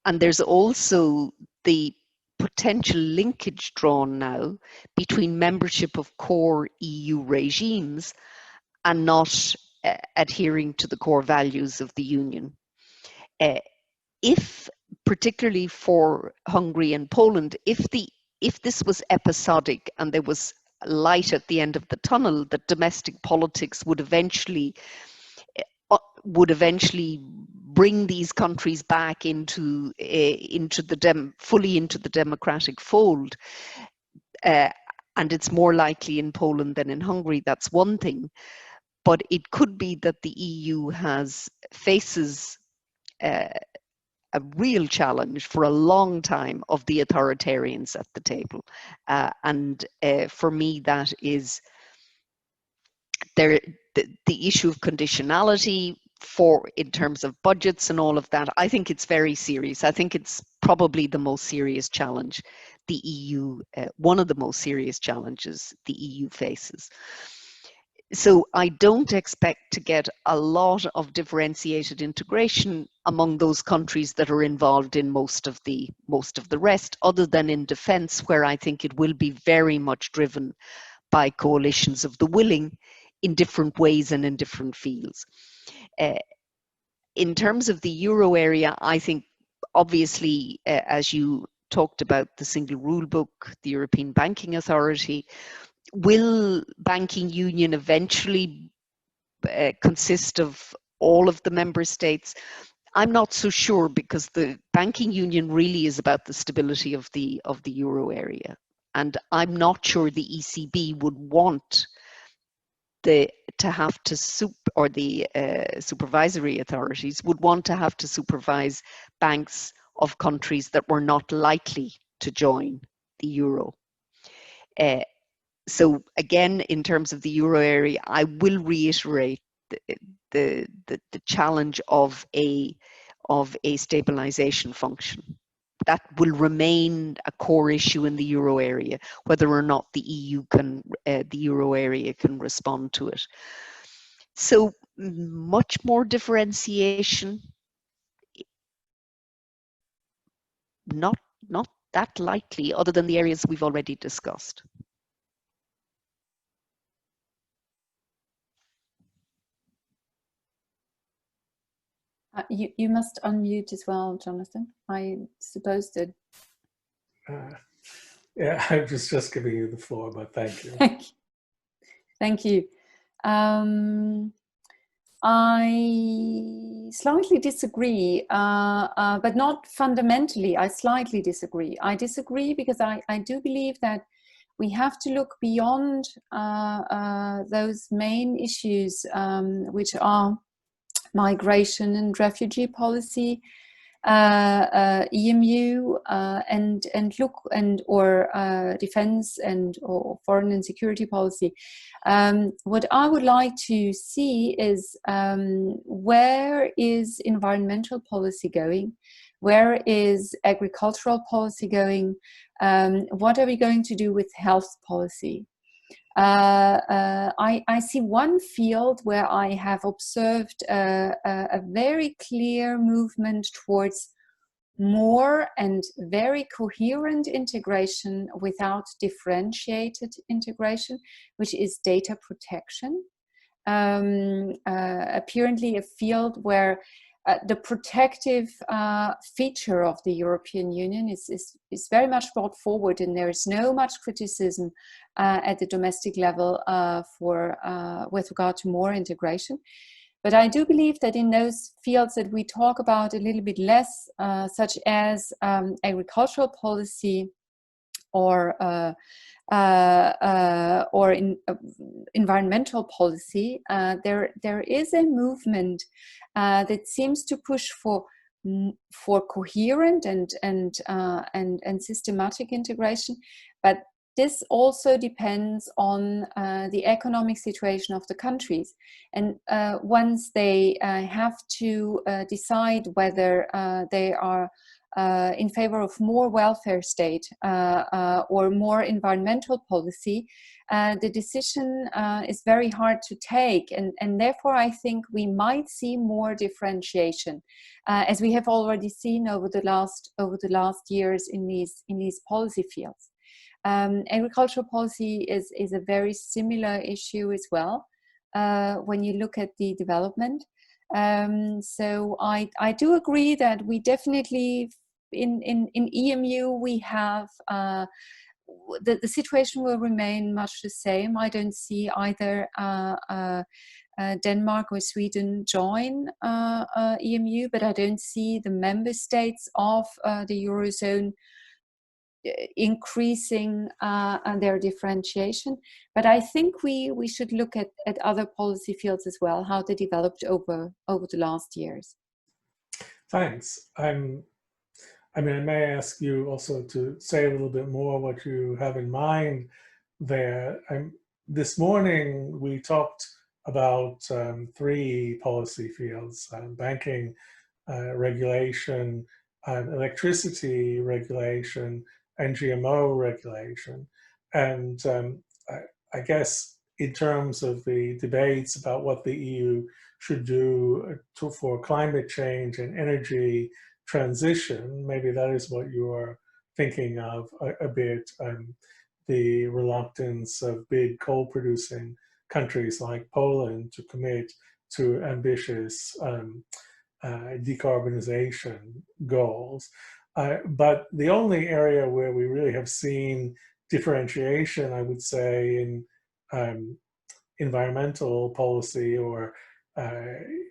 there's also the potential linkage drawn now between membership of core EU regimes and not adhering to the core values of the Union. If, particularly for Hungary and Poland, if this was episodic and there was light at the end of the tunnel, that domestic politics would eventually bring these countries back fully into the democratic fold, and it's more likely in Poland than in Hungary. That's one thing, but it could be that the EU faces a real challenge for a long time of the authoritarians at the table, and for me that is the issue of conditionality in terms of budgets and all of that. I think it's very serious. I think it's probably the most serious challenge the EU, one of the most serious challenges the EU faces. So I don't expect to get a lot of differentiated integration among those countries that are involved in most of the rest, other than in defense, where I think it will be very much driven by coalitions of the willing in different ways and in different fields. In terms of the euro area, I think obviously, as you talked about, the single rule book, the European Banking Authority, will banking union eventually consist of all of the member states? I'm not so sure, because the banking union really is about the stability of the euro area, and I'm not sure the ECB would want the supervisory authorities would want to have to supervise banks of countries that were not likely to join the euro. So again, in terms of the euro area, I will reiterate the challenge of a stabilization function. That will remain a core issue in the euro area, whether or not the euro area can respond to it. So much more differentiation, not that likely, other than the areas we've already discussed. You must unmute as well, Jonathan. I suppose that. Yeah, I'm just giving you the floor, but thank you. Thank you. I slightly disagree, but not fundamentally. I slightly disagree. I disagree because I do believe that we have to look beyond those main issues, which are migration and refugee policy, EMU, and defense or foreign and security policy. What I would like to see is where is environmental policy going? Where is agricultural policy going? What are we going to do with health policy? I see one field where I have observed a very clear movement towards more and very coherent integration without differentiated integration, which is data protection. Apparently a field where the protective feature of the European Union is very much brought forward, and there is no much criticism at the domestic level with regard to more integration. But I do believe that in those fields that we talk about a little bit less, such as agricultural policy or environmental policy, there is a movement that seems to push for coherent and systematic integration, but this also depends on the economic situation of the countries. And once they have to decide whether they are in favor of more welfare state or more environmental policy, the decision is very hard to take. And therefore, I think we might see more differentiation, as we have already seen over the last years in these policy fields. Agricultural policy is a very similar issue as well when you look at the development. So I do agree that we definitely in EMU we have the situation will remain much the same. I don't see either Denmark or Sweden join EMU, but I don't see the member states of the Eurozone increasing their differentiation. But I think we should look at other policy fields as well, how they developed over the last years. Thanks. I mean, I may ask you also to say a little bit more what you have in mind there. This morning we talked about 3 policy fields: banking regulation, electricity regulation, and GMO regulation. And I guess in terms of the debates about what the EU should do for climate change and energy transition, maybe that is what you are thinking of a bit, the reluctance of big coal-producing countries like Poland to commit to ambitious decarbonization goals. But the only area where we really have seen differentiation, I would say, in environmental policy or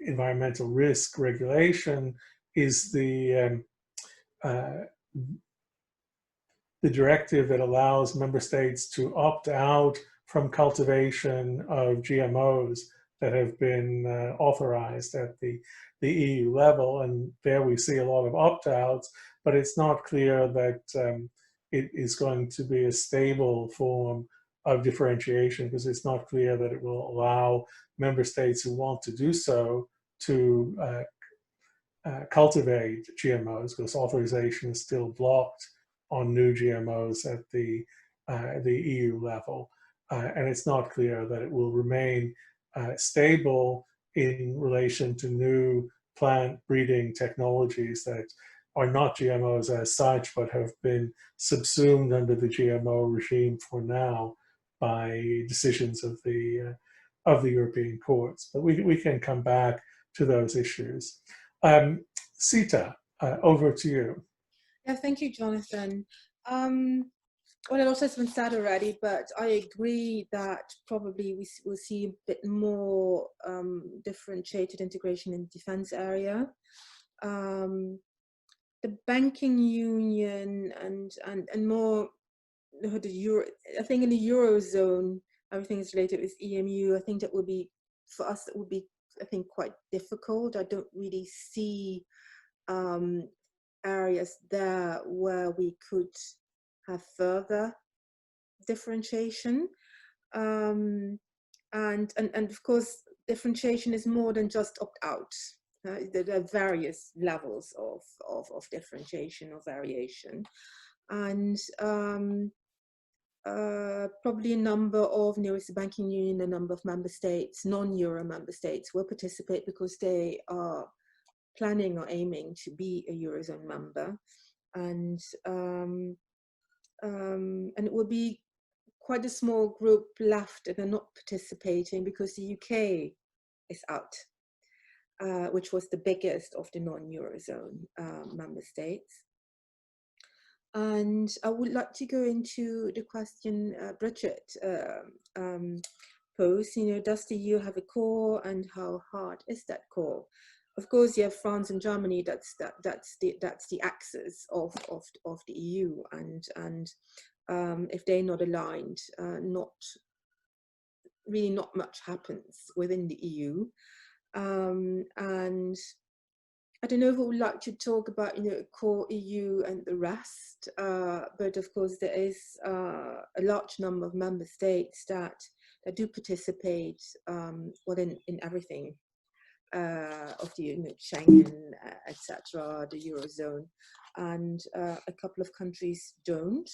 environmental risk regulation is the directive that allows member states to opt out from cultivation of GMOs that have been authorized at the EU level. And there we see a lot of opt-outs, but it's not clear that it is going to be a stable form of differentiation, because it's not clear that it will allow member states who want to do so to cultivate GMOs, because authorization is still blocked on new GMOs at the EU level. And it's not clear that it will remain stable in relation to new plant breeding technologies that are not GMOs as such, but have been subsumed under the GMO regime for now by decisions of the European courts. But we can come back to those issues. Ceta, over to you. Yeah, thank you, Jonathan. Well, a lot has been said already, but I agree that probably we will see a bit more differentiated integration in the defense area. The banking union and more the euro. I think in the eurozone, everything is related with EMU. I think that would be, for us, that would be, I think, quite difficult. I don't really see areas there where we could have further differentiation, and of course differentiation is more than just opt out. There are various levels of differentiation or variation, and probably a number of, it's the banking union, a number of member states, non-euro member states, will participate because they are planning or aiming to be a eurozone member, and it will be quite a small group left that are not participating because the UK is out, which was the biggest of the non-eurozone member states. And I would like to go into the question Brigid posed. Does the EU have a core, and how hard is that core? Of course, you have France and Germany. That's the axis of the EU, and if they're not aligned, not much happens within the EU. And I don't know if I would like to talk about core EU and the rest, but of course there is a large number of member states that do participate, well, in everything of the Schengen, etc., the Eurozone, and a couple of countries don't.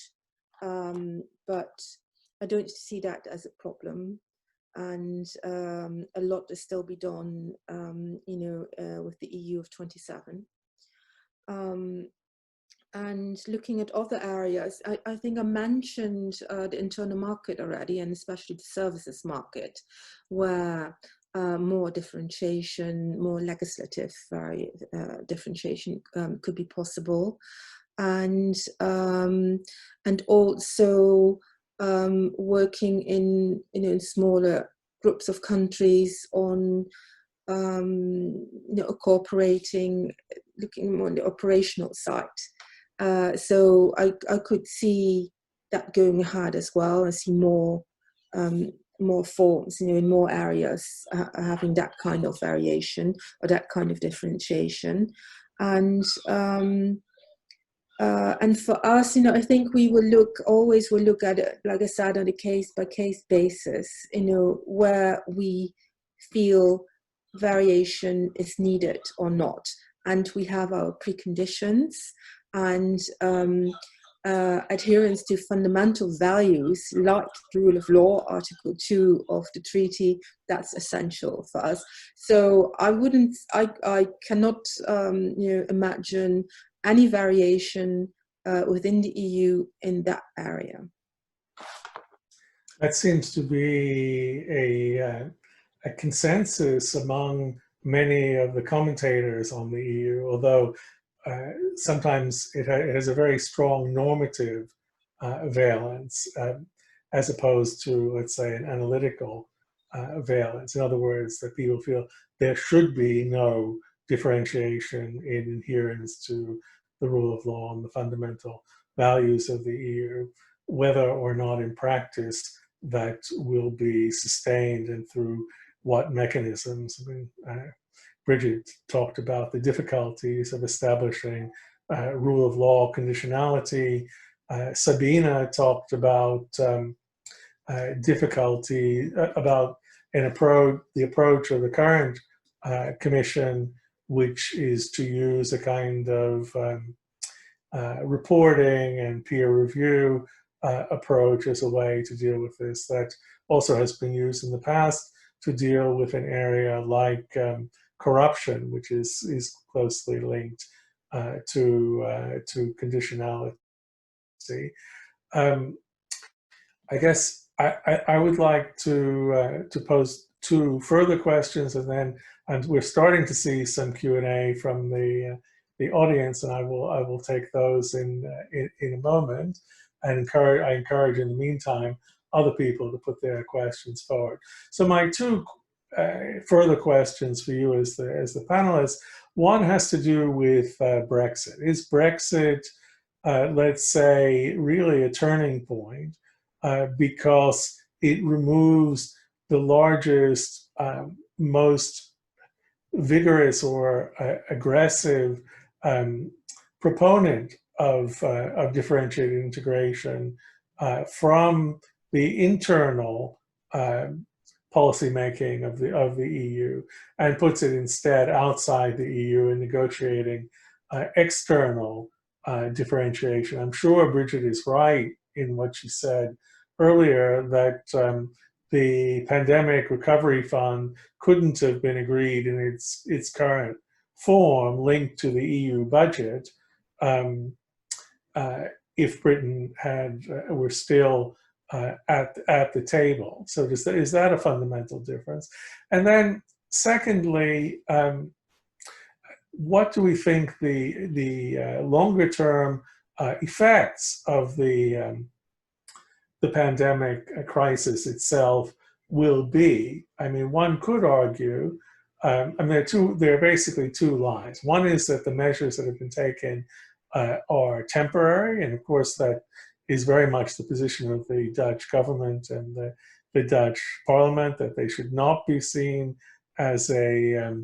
But I don't see that as a problem, and a lot to still be done, with the EU of 27. And looking at other areas, I think I mentioned the internal market already, and especially the services market, where more differentiation, more legislative differentiation could be possible, and also working in smaller groups of countries on cooperating, looking more on the operational side. So I could see that going ahead as well. I see more forms, in more areas, having that kind of variation or that kind of differentiation, and for us, I think we will always look at it, like I said, on a case-by-case basis, where we feel variation is needed or not. And we have our preconditions, and adherence to fundamental values like the rule of law, Article 2 of the treaty, that's essential for us. So I cannot imagine any variation within the EU in that area. That seems to be a consensus among many of the commentators on the EU, although sometimes it has a very strong normative valence as opposed to, let's say, an analytical valence. In other words, that people feel there should be no differentiation in adherence to the rule of law and the fundamental values of the EU, whether or not in practice that will be sustained and through what mechanisms. I mean, Brigid talked about the difficulties of establishing rule of law conditionality. Sabine talked about difficulty about the approach of the current Commission, which is to use a kind of reporting and peer review approach as a way to deal with this. That also has been used in the past to deal with an area like corruption, which is closely linked to conditionality. I guess I would like to pose two further questions, and then we're starting to see some Q&A from the audience, and I will take those in a moment. And I encourage in the meantime other people to put their questions forward. So my two further questions for you as the panelists. One has to do with Brexit. Is Brexit, let's say, really a turning point because it removes the largest, most vigorous or aggressive proponent of differentiated integration from the internal policy making of the EU, and puts it instead outside the EU in negotiating external differentiation. I'm sure Brigid is right in what she said earlier, that the pandemic recovery fund couldn't have been agreed in its current form, linked to the EU budget, if Britain were still at the table. So is that a fundamental difference? And then secondly, what do we think the longer term effects of the pandemic crisis itself will be? I mean, one could argue, I mean, there are basically two lines. One is that the measures that have been taken are temporary, and of course that is very much the position of the Dutch government and the Dutch parliament, that they should not be seen as a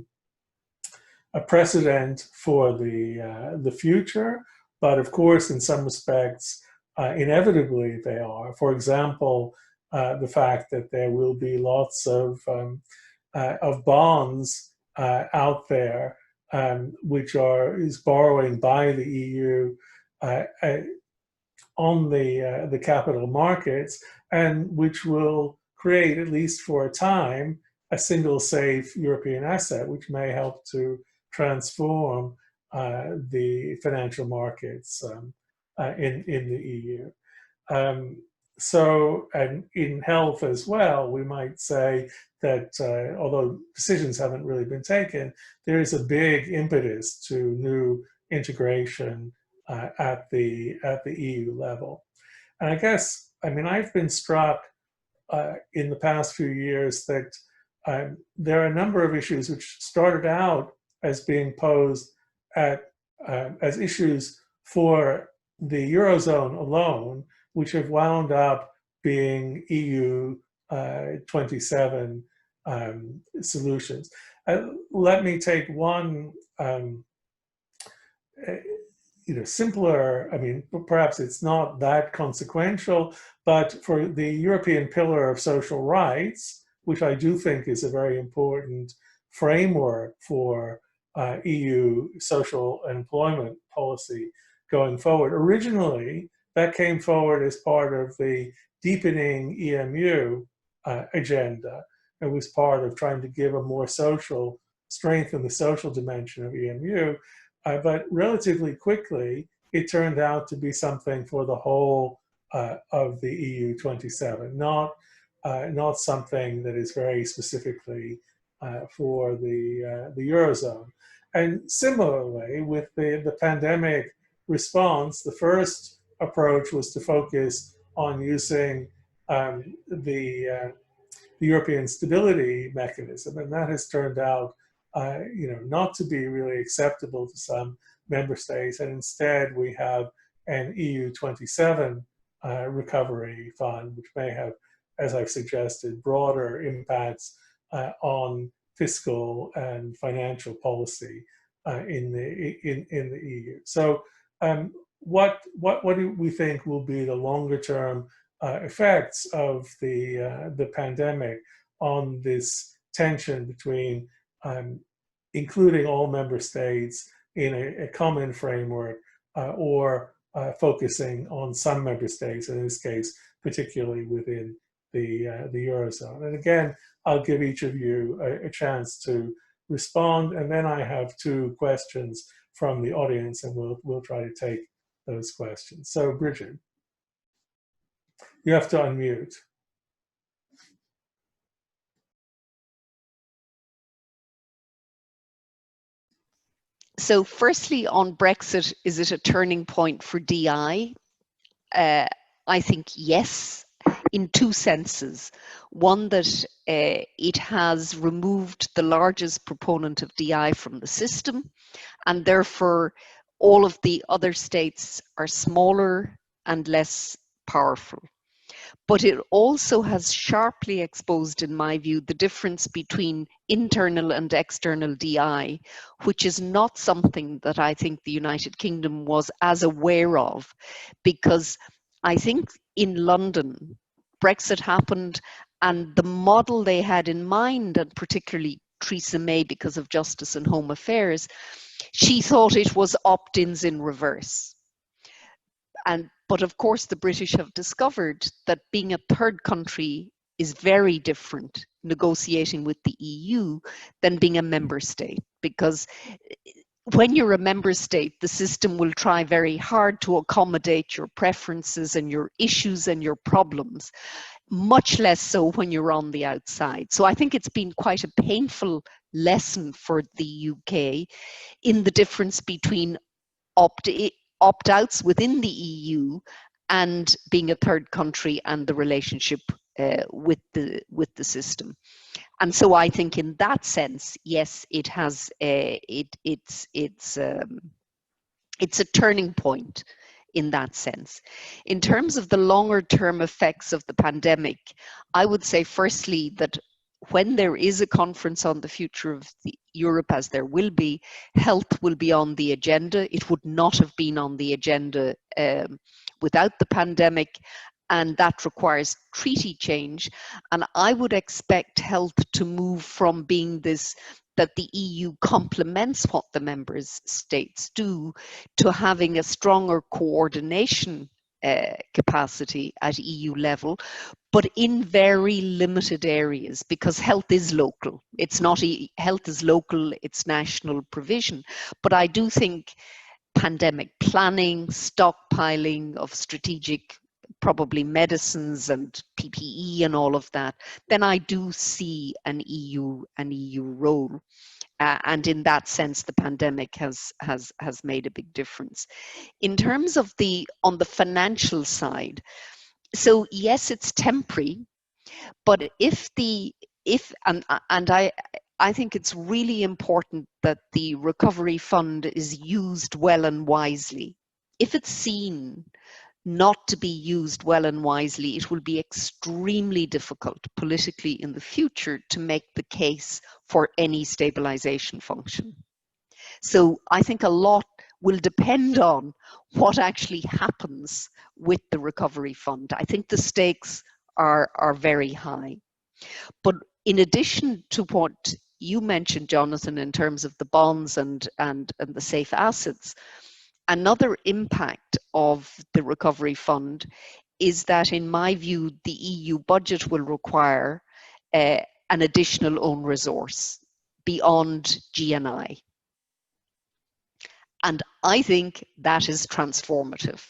precedent for the future. But of course, in some respects, inevitably they are. For example, the fact that there will be lots of bonds out there, which is borrowing by the EU on the capital markets, and which will create, at least for a time, a single safe European asset, which may help to transform the financial markets in the EU. So, and in health as well, we might say that although decisions haven't really been taken, there is a big impetus to new integration at the EU level. And I guess, I mean, I've been struck in the past few years that there are a number of issues which started out as being posed as issues for the Eurozone alone, which have wound up being EU 27 solutions. Let me take one simpler, I mean, perhaps it's not that consequential, but for the European Pillar of Social Rights, which I do think is a very important framework for EU social and employment policy going forward. Originally, that came forward as part of the deepening EMU agenda. It was part of trying to give a more social, strengthen the social dimension of EMU. But relatively quickly, it turned out to be something for the whole of the EU 27, not something that is very specifically for the Eurozone. And similarly, with the pandemic response, the first approach was to focus on using the European Stability Mechanism, and that has turned out not to be really acceptable to some member states, and instead we have an EU 27 recovery fund, which may have, as I've suggested, broader impacts on fiscal and financial policy in the EU. So, what do we think will be the longer term effects of the pandemic on this tension between including all member states in a common framework or focusing on some member states, in this case, particularly within the Eurozone? And again, I'll give each of you a chance to respond, and then I have two questions from the audience, and we'll try to take those questions. So, Brigid, you have to unmute. So firstly, on Brexit, is it a turning point for DI? I think yes, in two senses. One, that it has removed the largest proponent of DI from the system, and therefore all of the other states are smaller and less powerful. But it also has sharply exposed, in my view, the difference between internal and external DI, which is not something that I think the United Kingdom was as aware of, because I think in London, Brexit happened, and the model they had in mind, and particularly Theresa May, because of Justice and Home Affairs, she thought it was opt-ins in reverse. But of course, the British have discovered that being a third country is very different negotiating with the EU than being a member state, because when you're a member state, the system will try very hard to accommodate your preferences and your issues and your problems, much less so when you're on the outside. So I think it's been quite a painful lesson for the UK in the difference between opt-outs within the EU and being a third country and the relationship with the system. And so I think in that sense, yes, it has it's a turning point in that sense. In terms of the longer term effects of the pandemic, I would say firstly that when there is a conference on the future of Europe, as there will be, health will be on the agenda. It would not have been on the agenda without the pandemic, and that requires treaty change. And I would expect health to move from being this, that the EU complements what the member states do, to having a stronger coordination capacity at EU level, but in very limited areas, because health is local. It's not, health is local, it's national provision. But I do think pandemic planning, stockpiling of strategic, probably medicines and PPE and all of that, then I do see an EU role. And in that sense, the pandemic has made a big difference. In terms of on the financial side, so yes, it's temporary, but I think it's really important that the recovery fund is used well and wisely. If it's seen not to be used well and wisely, it will be extremely difficult politically in the future to make the case for any stabilization function. So I think a lot will depend on what actually happens with the recovery fund. I think the stakes are very high. But in addition to what you mentioned, Jonathan, in terms of the bonds and the safe assets, another impact of the recovery fund is that, in my view, the EU budget will require an additional own resource beyond GNI. And I think that is transformative.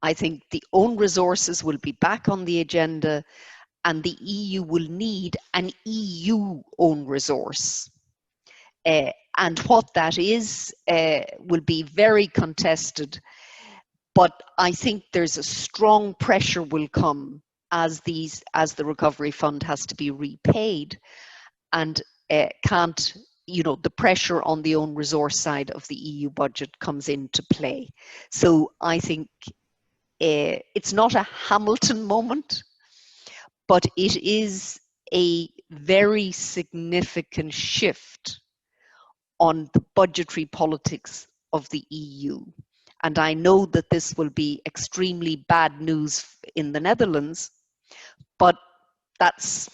I think the own resources will be back on the agenda, and the EU will need an EU own resource. And what that is will be very contested, but I think there's a strong pressure will come as the recovery fund has to be repaid, and the pressure on the own resource side of the EU budget comes into play. So I think it's not a Hamilton moment, but it is a very significant shift on the budgetary politics of the EU. And I know that this will be extremely bad news in the Netherlands, but that's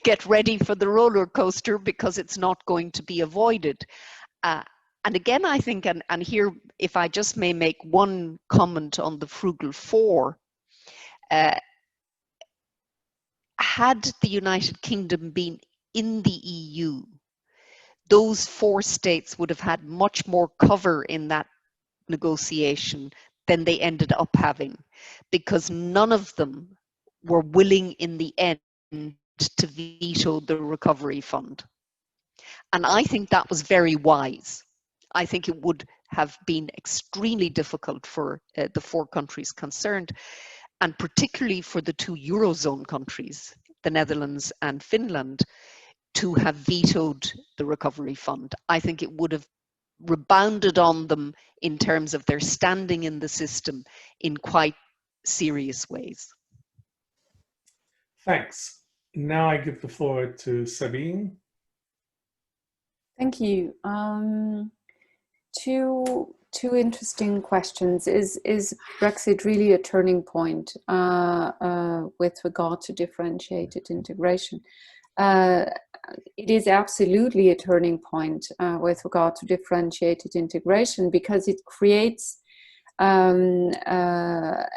get ready for the roller coaster, because it's not going to be avoided. And again, I think, and here, if I just may make one comment on the Frugal Four, had the United Kingdom been in the EU, those four states would have had much more cover in that negotiation than they ended up having, because none of them were willing in the end to veto the recovery fund. And I think that was very wise. I think it would have been extremely difficult for the 4 countries concerned, and particularly for the 2 Eurozone countries, the Netherlands and Finland, to have vetoed the recovery fund. I think it would have rebounded on them in terms of their standing in the system in quite serious ways. Thanks. Now I give the floor to Sabine. Thank you. Two interesting questions. Is Brexit really a turning point with regard to differentiated integration? It is absolutely a turning point with regard to differentiated integration, because it creates other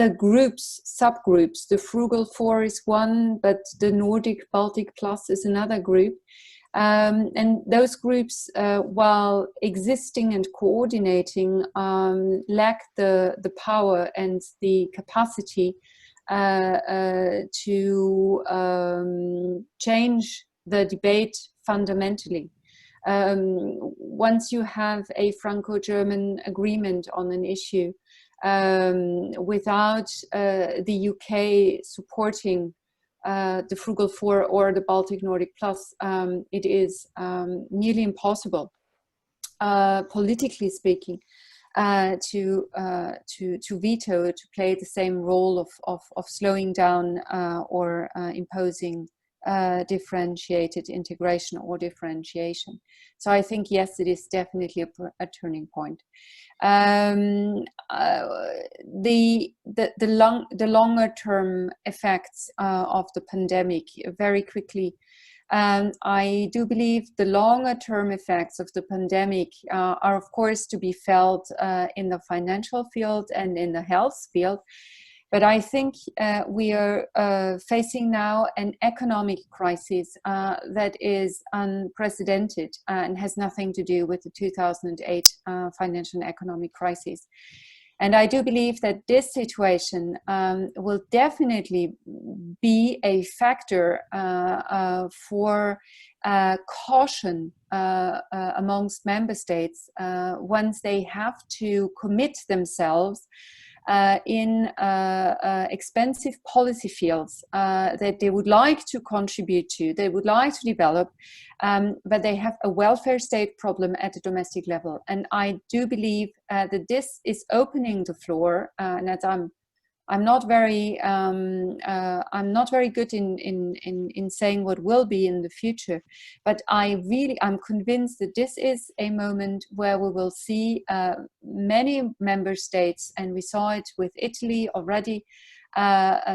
groups, subgroups. The Frugal Four is one, but the Nordic Baltic Plus is another group. And those groups, while existing and coordinating, lack the power and the capacity to change the debate fundamentally. Once you have a Franco-German agreement on an issue, without the UK supporting the Frugal Four or the Baltic Nordic Plus, it is nearly impossible, politically speaking, to veto, to play the same role of slowing down or imposing differentiated integration or differentiation. So I think, yes, it is definitely a turning point. The longer term effects of the pandemic, very quickly. I do believe the longer term effects of the pandemic are of course to be felt in the financial field and in the health field. But I think we are facing now an economic crisis that is unprecedented and has nothing to do with the 2008 financial and economic crisis. And I do believe that this situation will definitely be a factor for caution amongst member states once they have to commit themselves in expensive policy fields that they would like to contribute to, they would like to develop, but they have a welfare state problem at the domestic level. And I do believe that this is opening the floor, and that I'm not very good in saying what will be in the future, but I'm convinced that this is a moment where we will see many member states, and we saw it with Italy already,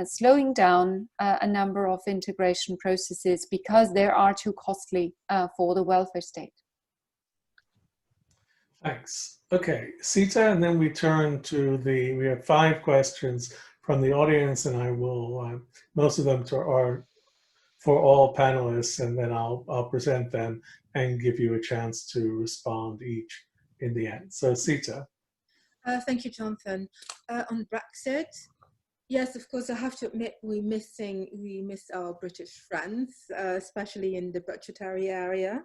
slowing down a number of integration processes because they are too costly for the welfare state. Thanks. Okay, Ceta, and then we turn to we have 5 questions from the audience, and I will, most of them are for all panelists, and then I'll present them and give you a chance to respond each in the end. So Ceta. Thank you, Jonathan. On Brexit, yes, of course, I have to admit we miss our British friends, especially in the budgetary area.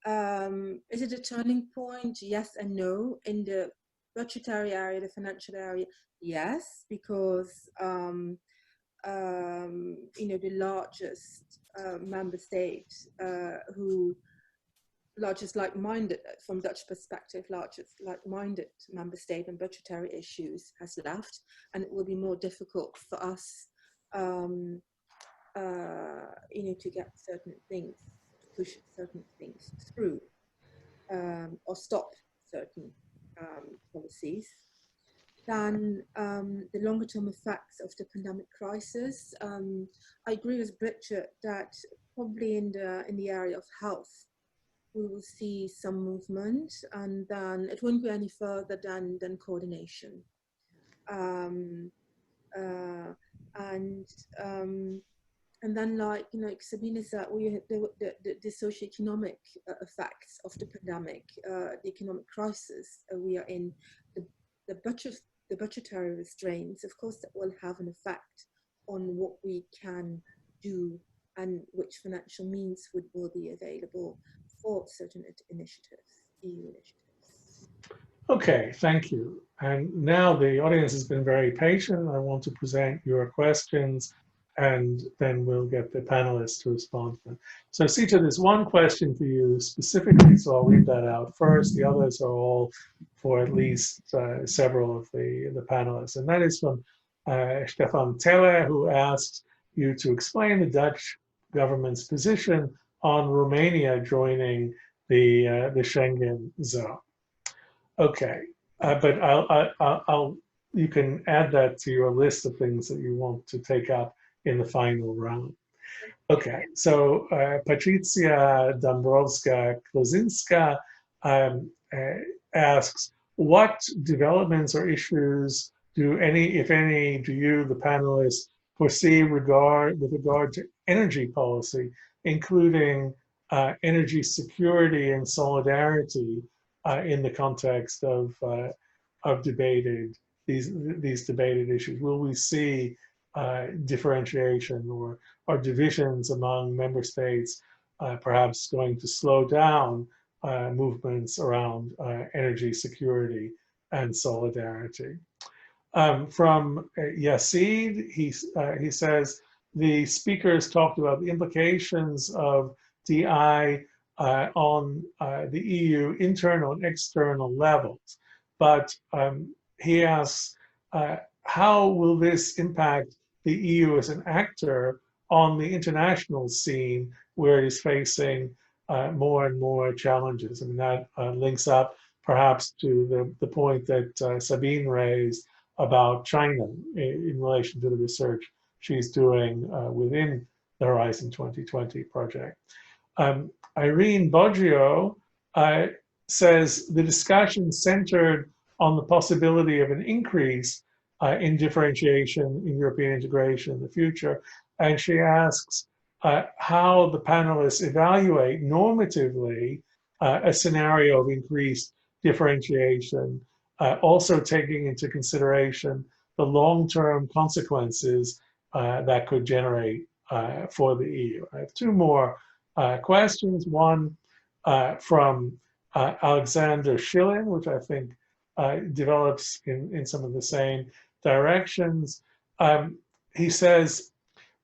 Is it a turning point? Yes and no. In the budgetary area, the financial area, yes, because the largest member state, largest like-minded, from Dutch perspective, largest like-minded member state on budgetary issues has left, and it will be more difficult for us, to get certain things, to push certain things through, or stop certain policies. Then the longer term effects of the pandemic crisis. I agree with Brigid that probably in the area of health, we will see some movement, and then it won't go any further than coordination. And then, like Sabine said, the socioeconomic effects of the pandemic, the economic crisis we are in, the budgetary restraints, of course, that will have an effect on what we can do and which financial means will be available for certain initiatives. EU initiatives. Okay, thank you. And now the audience has been very patient. I want to present your questions and then we'll get the panelists to respond to them. So Ceta, there's one question for you specifically, so I'll read that out first. The others are all for at least several of the panelists. And that is from Stefan Teller, who asks you to explain the Dutch government's position on Romania joining the Schengen zone. Okay, but you can add that to your list of things that you want to take up in the final round. Okay, so Patricia Dąbrowska-Klozinska asks, what developments or issues do any, if any, do you, the panelists, foresee with regard to energy policy, including energy security and solidarity in the context of debated these debated issues? Will we see differentiation or divisions among member states, perhaps going to slow down movements around energy security and solidarity? From Yasid, he says, the speakers talked about the implications of DI on the EU internal and external levels. But he asks, how will this impact the EU as an actor on the international scene where it is facing more and more challenges? I mean, that links up perhaps to the point that Sabine raised about China in relation to the research she's doing within the Horizon 2020 project. Irene Boggio says the discussion centered on the possibility of an increase in differentiation in European integration in the future. And she asks how the panelists evaluate normatively a scenario of increased differentiation, also taking into consideration the long-term consequences that could generate for the EU. I have two more questions. One from Alexander Schilling, which I think develops in some of the same directions. He says,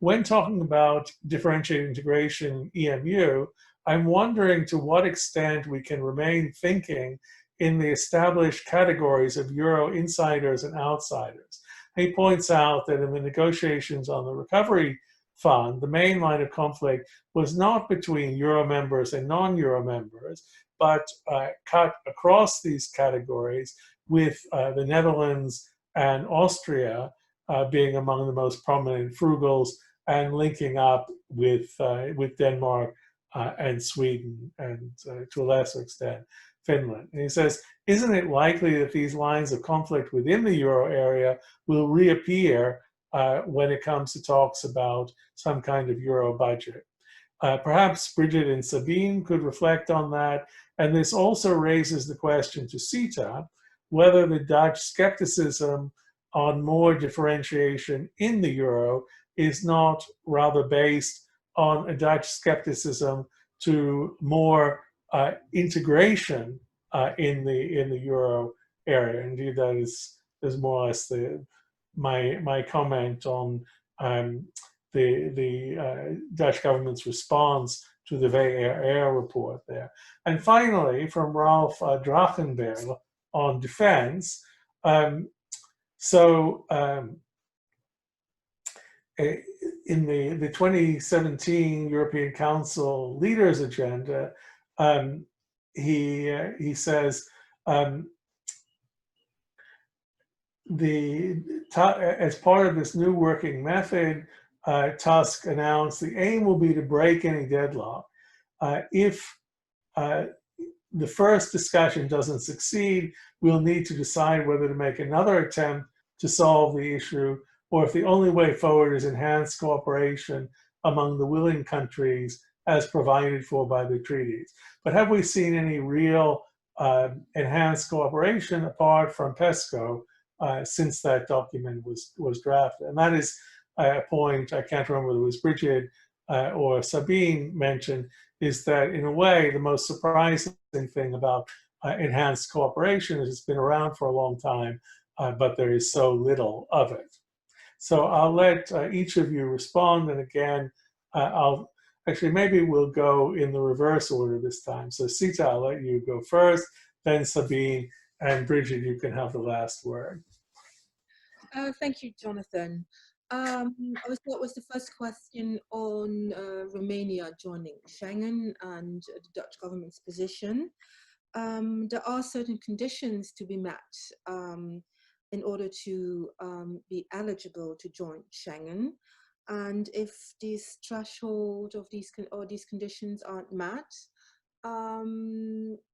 when talking about differentiated integration EMU, I'm wondering to what extent we can remain thinking in the established categories of Euro insiders and outsiders. He points out that in the negotiations on the recovery fund, the main line of conflict was not between Euro members and non-Euro members, but cut across these categories, with the Netherlands and Austria being among the most prominent frugals and linking up with Denmark and Sweden, and to a lesser extent, Finland. And he says, isn't it likely that these lines of conflict within the Euro area will reappear when it comes to talks about some kind of Euro budget? Perhaps Brigid and Sabine could reflect on that. And this also raises the question to Ceta, whether the Dutch skepticism on more differentiation in the Euro is not rather based on a Dutch skepticism to more integration in the Euro area. Indeed, that is more or less my comment on the Dutch government's response to the VRR report there. And finally, from Ralph Drachenberg on defense. In the 2017 European Council Leaders Agenda, he says, as part of this new working method, Tusk announced the aim will be to break any deadlock. If the first discussion doesn't succeed, we'll need to decide whether to make another attempt to solve the issue, or if the only way forward is enhanced cooperation among the willing countries as provided for by the treaties. But have we seen any real enhanced cooperation apart from PESCO since that document was drafted? And that is a point, I can't remember whether it was Brigid or Sabine mentioned, is that in a way, the most surprising thing about enhanced cooperation. It's been around for a long time, but there is so little of it. So I'll let each of you respond. And again, actually, maybe we'll go in the reverse order this time. So Ceta, I'll let you go first, then Sabine, and Brigid, you can have the last word. Thank you, Jonathan. I will start with the first question on Romania joining Schengen and the Dutch government's position. There are certain conditions to be met in order to be eligible to join Schengen. And if these threshold of these conditions aren't met,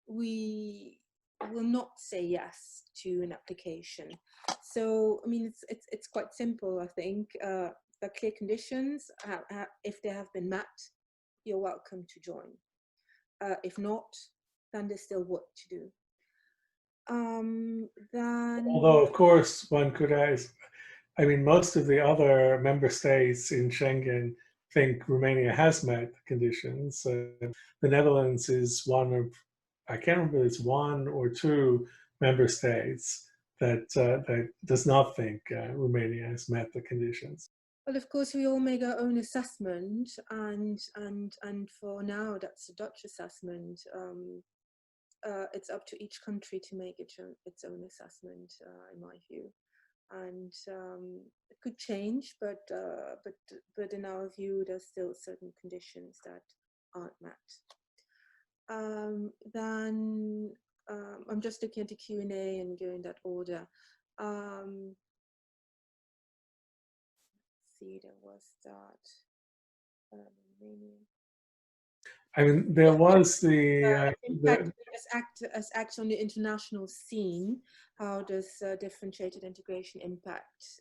we will not say yes to an application. So, I mean, it's quite simple, I think. The clear conditions, if they have been met, you're welcome to join. If not, then there's still work to do. Then, although, of course, one could ask, I mean, most of the other member states in Schengen think Romania has met the conditions. The Netherlands is one of, I can't remember, it's one or two member states that that does not think Romania has met the conditions. well, of course, we all make our own assessment, and for now, that's a Dutch assessment. It's up to each country to make its own assessment, in my view, and it could change, but in our view, there's still certain conditions that aren't met. Then I'm just looking at the Q&A and going that order. Let's see, there was that. I mean, there was the as acts on the international scene. How does differentiated integration impact,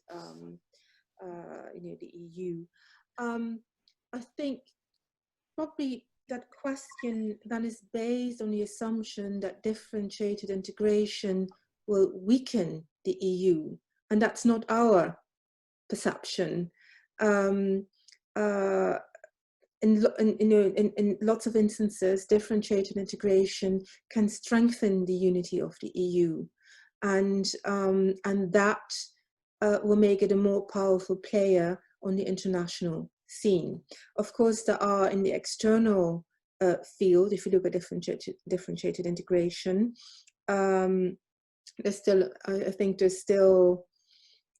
the EU? I think probably that question then is based on the assumption that differentiated integration will weaken the EU, and that's not our perception. In lots of instances, differentiated integration can strengthen the unity of the EU, and that will make it a more powerful player on the international scene. Of course, there are in the external field, if you look at differentiated integration, there's still, I think there's still,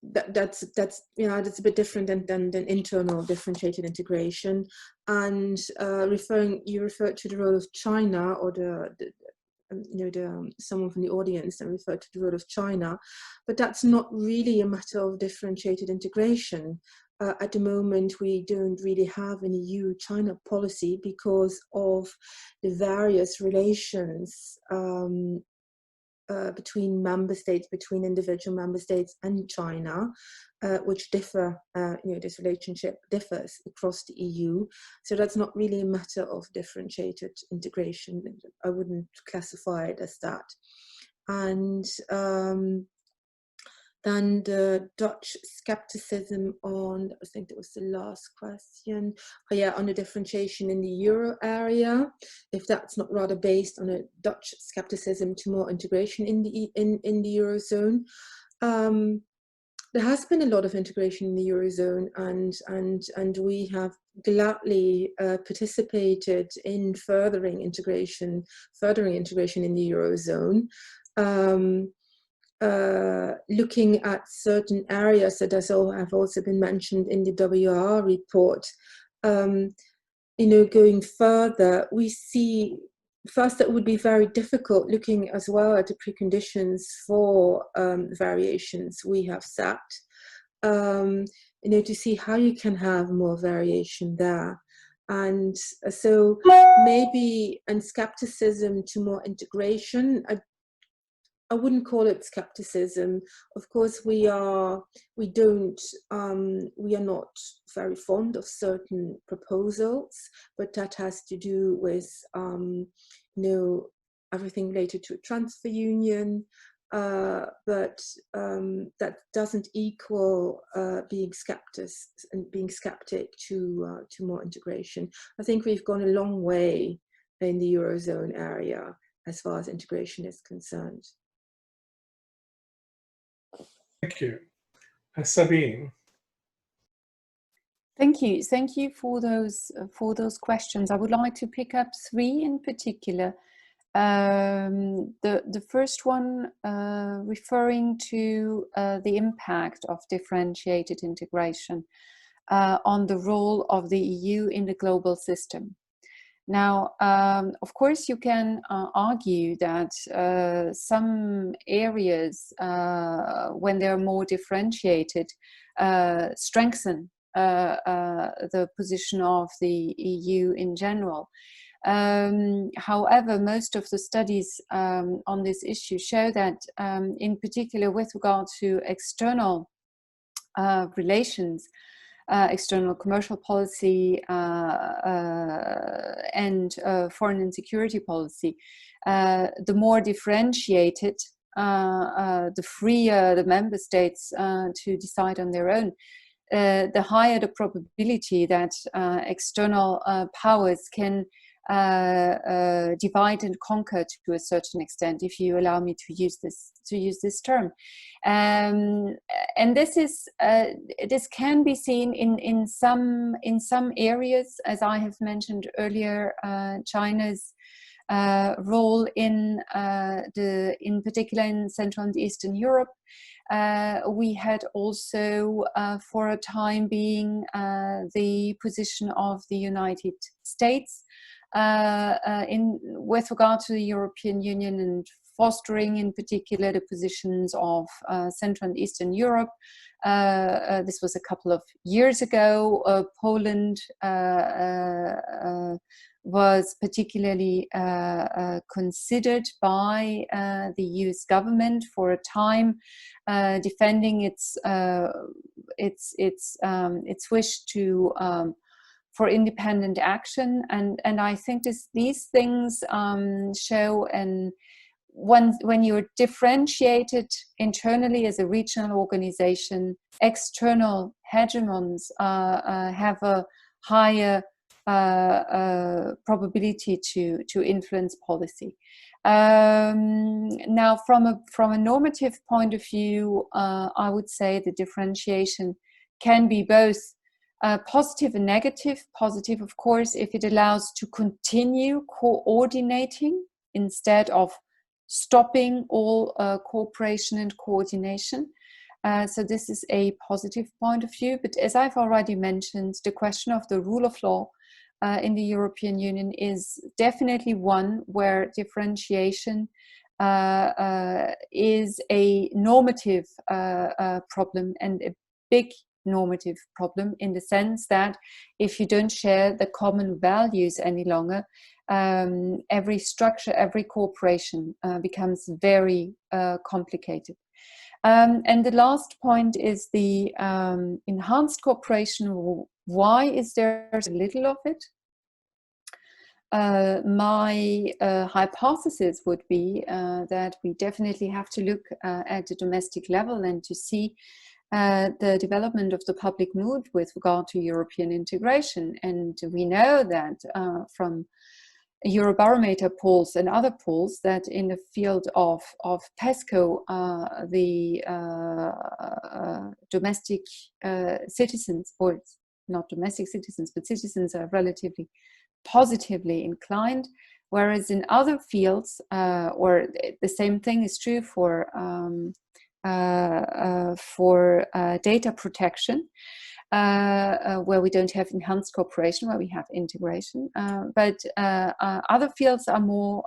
that's a bit different than internal differentiated integration. And you referred to the role of China, or someone from the audience that referred to the role of China, but that's not really a matter of differentiated integration. At the moment, we don't really have an EU-China policy because of the various relations between member states, between individual member states and China, which differ, this relationship differs across the EU. So that's not really a matter of differentiated integration. I wouldn't classify it as that. And then the Dutch skepticism on, I think that was the last question. Oh yeah, on the differentiation in the euro area, if that's not rather based on a Dutch skepticism to more integration in the Eurozone. There has been a lot of integration in the Eurozone, and we have gladly participated in furthering integration in the Eurozone. Looking at certain areas that have also been mentioned in the WR report, going further, we see first that would be very difficult, looking as well at the preconditions for variations we have set, to see how you can have more variation there. And so maybe, and skepticism to more integration, I wouldn't call it skepticism. Of course, we are not very fond of certain proposals, but that has to do with everything related to a transfer union. But that doesn't equal being skeptic to more integration. I think we've gone a long way in the Eurozone area, as far as integration is concerned. Thank you. Sabine. Thank you for those questions. I would like to pick up three in particular. The first one referring to the impact of differentiated integration on the role of the EU in the global system. Now, of course, you can argue that some areas, when they're more differentiated, strengthen the position of the EU in general. However, most of the studies on this issue show that, in particular with regard to external relations, external commercial policy and foreign and security policy, the more differentiated, the freer the member states to decide on their own, the higher the probability that external powers can divide and conquer to a certain extent, if you allow me to use this term. And this is this can be seen in some areas, as I have mentioned earlier. China's role in particular in Central and Eastern Europe. We had also, for a time being, the position of the United States with regard to the European Union and fostering in particular the positions of Central and Eastern Europe. This was a couple of years ago. Poland was particularly considered by the US government for a time, defending its wish to for independent action, and I think these things show, and when you're differentiated internally as a regional organization, external hegemons have a higher probability to influence policy. Now, from a normative point of view, I would say the differentiation can be both positive and negative. Positive, of course, if it allows to continue coordinating instead of stopping all cooperation and coordination. So this is a positive point of view. But as I've already mentioned, the question of the rule of law in the European Union is definitely one where differentiation is a normative problem, and a big normative problem, in the sense that if you don't share the common values any longer, every structure, every cooperation becomes very complicated. And the last point is the enhanced cooperation. Why is there so little of it? My hypothesis would be that we definitely have to look at the domestic level and to see the development of the public mood with regard to European integration. And we know that from Eurobarometer polls and other polls that in the field of PESCO, the domestic citizens, or not domestic citizens, but citizens are relatively positively inclined, whereas in other fields, or the same thing is true for data protection, where we don't have enhanced cooperation, where we have integration, but other fields are more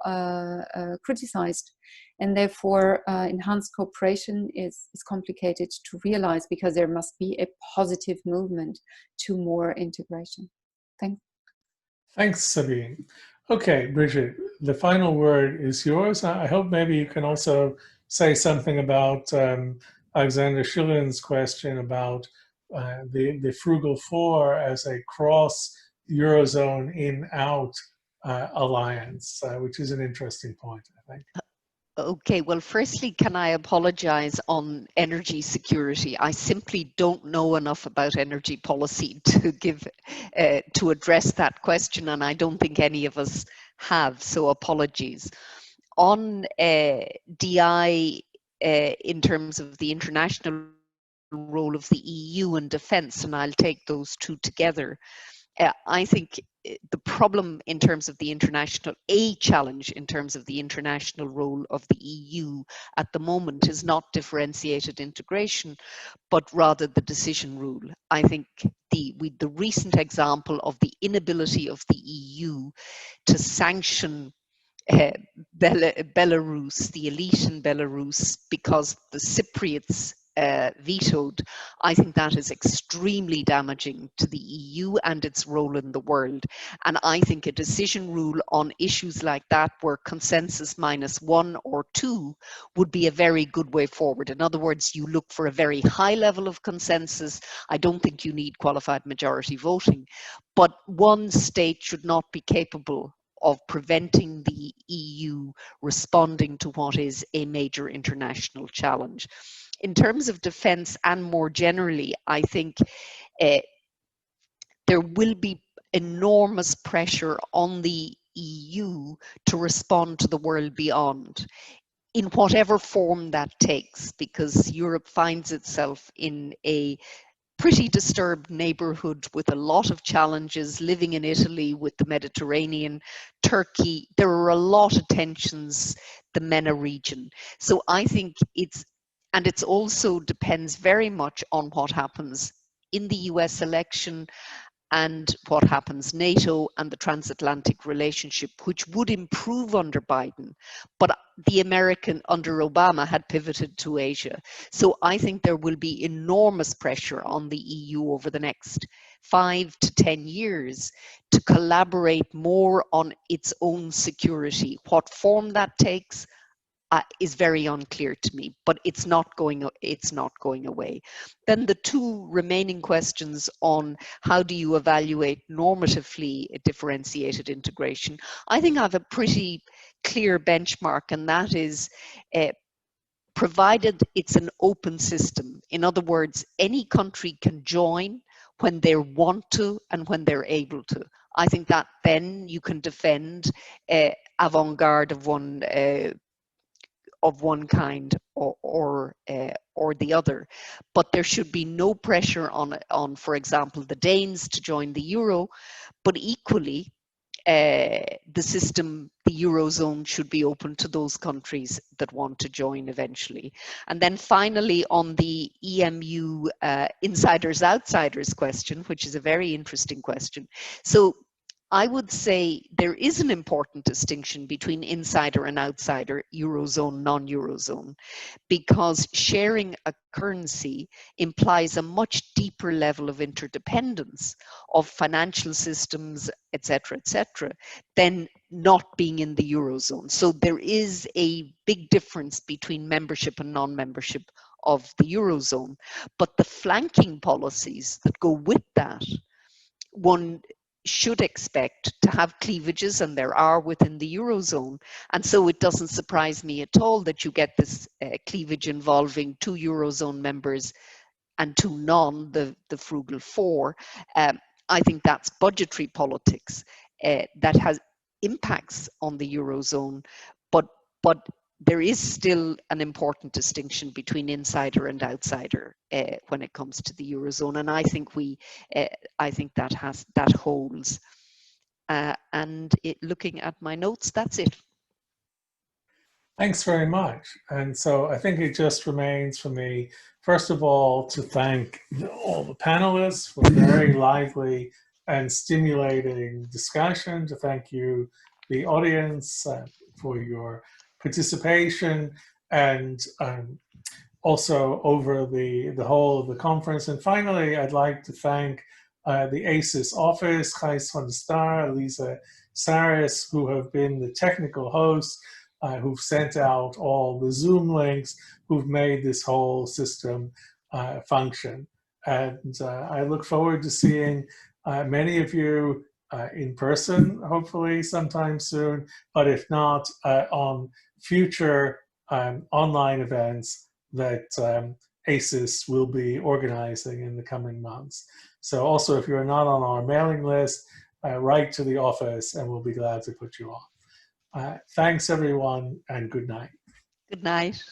criticized, and therefore enhanced cooperation is complicated to realize, because there must be a positive movement to more integration. Thanks, Sabine. Okay, Brigid, the final word is yours. I hope maybe you can also say something about Alexander Schillen's question about the Frugal Four as a cross-Eurozone in-out alliance, which is an interesting point, I think. Okay, well, firstly, can I apologize on energy security? I simply don't know enough about energy policy to address that question, and I don't think any of us have, so apologies. on DI in terms of the international role of the EU in defence, and I'll take those two together. I think the problem in terms of the international, a challenge in terms of the international role of the EU at the moment is not differentiated integration, but rather the decision rule. I think the recent example of the inability of the EU to sanction Belarus, the elite in Belarus, because the Cypriots vetoed, I think that is extremely damaging to the EU and its role in the world. And I think a decision rule on issues like that, where consensus -1 or 2 would be a very good way forward. In other words, you look for a very high level of consensus. I don't think you need qualified majority voting, but one state should not be capable of preventing the EU responding to what is a major international challenge. In terms of defence and more generally, I think there will be enormous pressure on the EU to respond to the world beyond, in whatever form that takes, because Europe finds itself in a pretty disturbed neighborhood with a lot of challenges, living in Italy with the Mediterranean, Turkey. There are a lot of tensions, the MENA region. So I think it also depends very much on what happens in the US election and what happens NATO and the transatlantic relationship, which would improve under Biden, but the American under Obama had pivoted to Asia. So I think there will be enormous pressure on the EU over the next 5 to 10 years to collaborate more on its own security. What form that takes is very unclear to me, but it's not going away. Then the two remaining questions on how do you evaluate normatively differentiated integration, I think I have a pretty clear benchmark, and that is provided it's an open system. In other words, any country can join when they want to and when they're able to. I think that then you can defend avant-garde of one kind or the other, but there should be no pressure on, for example, the Danes to join the euro, but equally the system, the Eurozone, should be open to those countries that want to join eventually. And then finally, on the EMU insiders-outsiders question, which is a very interesting question. So I would say there is an important distinction between insider and outsider, Eurozone, non-Eurozone, because sharing a currency implies a much deeper level of interdependence of financial systems, etc., than not being in the Eurozone. So there is a big difference between membership and non-membership of the Eurozone. But the flanking policies that go with that, one should expect to have cleavages, and there are within the Eurozone. And so it doesn't surprise me at all that you get this cleavage involving 2 Eurozone members and 2 non, the frugal 4. I think that's budgetary politics that has impacts on the Eurozone, but there is still an important distinction between insider and outsider when it comes to the Eurozone, and I think that holds. And looking at my notes, that's it. Thanks very much. And so I think it just remains for me, first of all, to thank all the panelists for a very lively and stimulating discussion, to thank you, the audience, for your participation, and also over the whole of the conference. And finally, I'd like to thank the ACES office, Gijs van der Star, Lisa Saris, who have been the technical hosts, who've sent out all the Zoom links, who've made this whole system function. And I look forward to seeing many of you in person, hopefully sometime soon, but if not, on future online events that ACES will be organizing in the coming months. So also, if you're not on our mailing list, write to the office and we'll be glad to put you on. Thanks, everyone, and good night. Good night.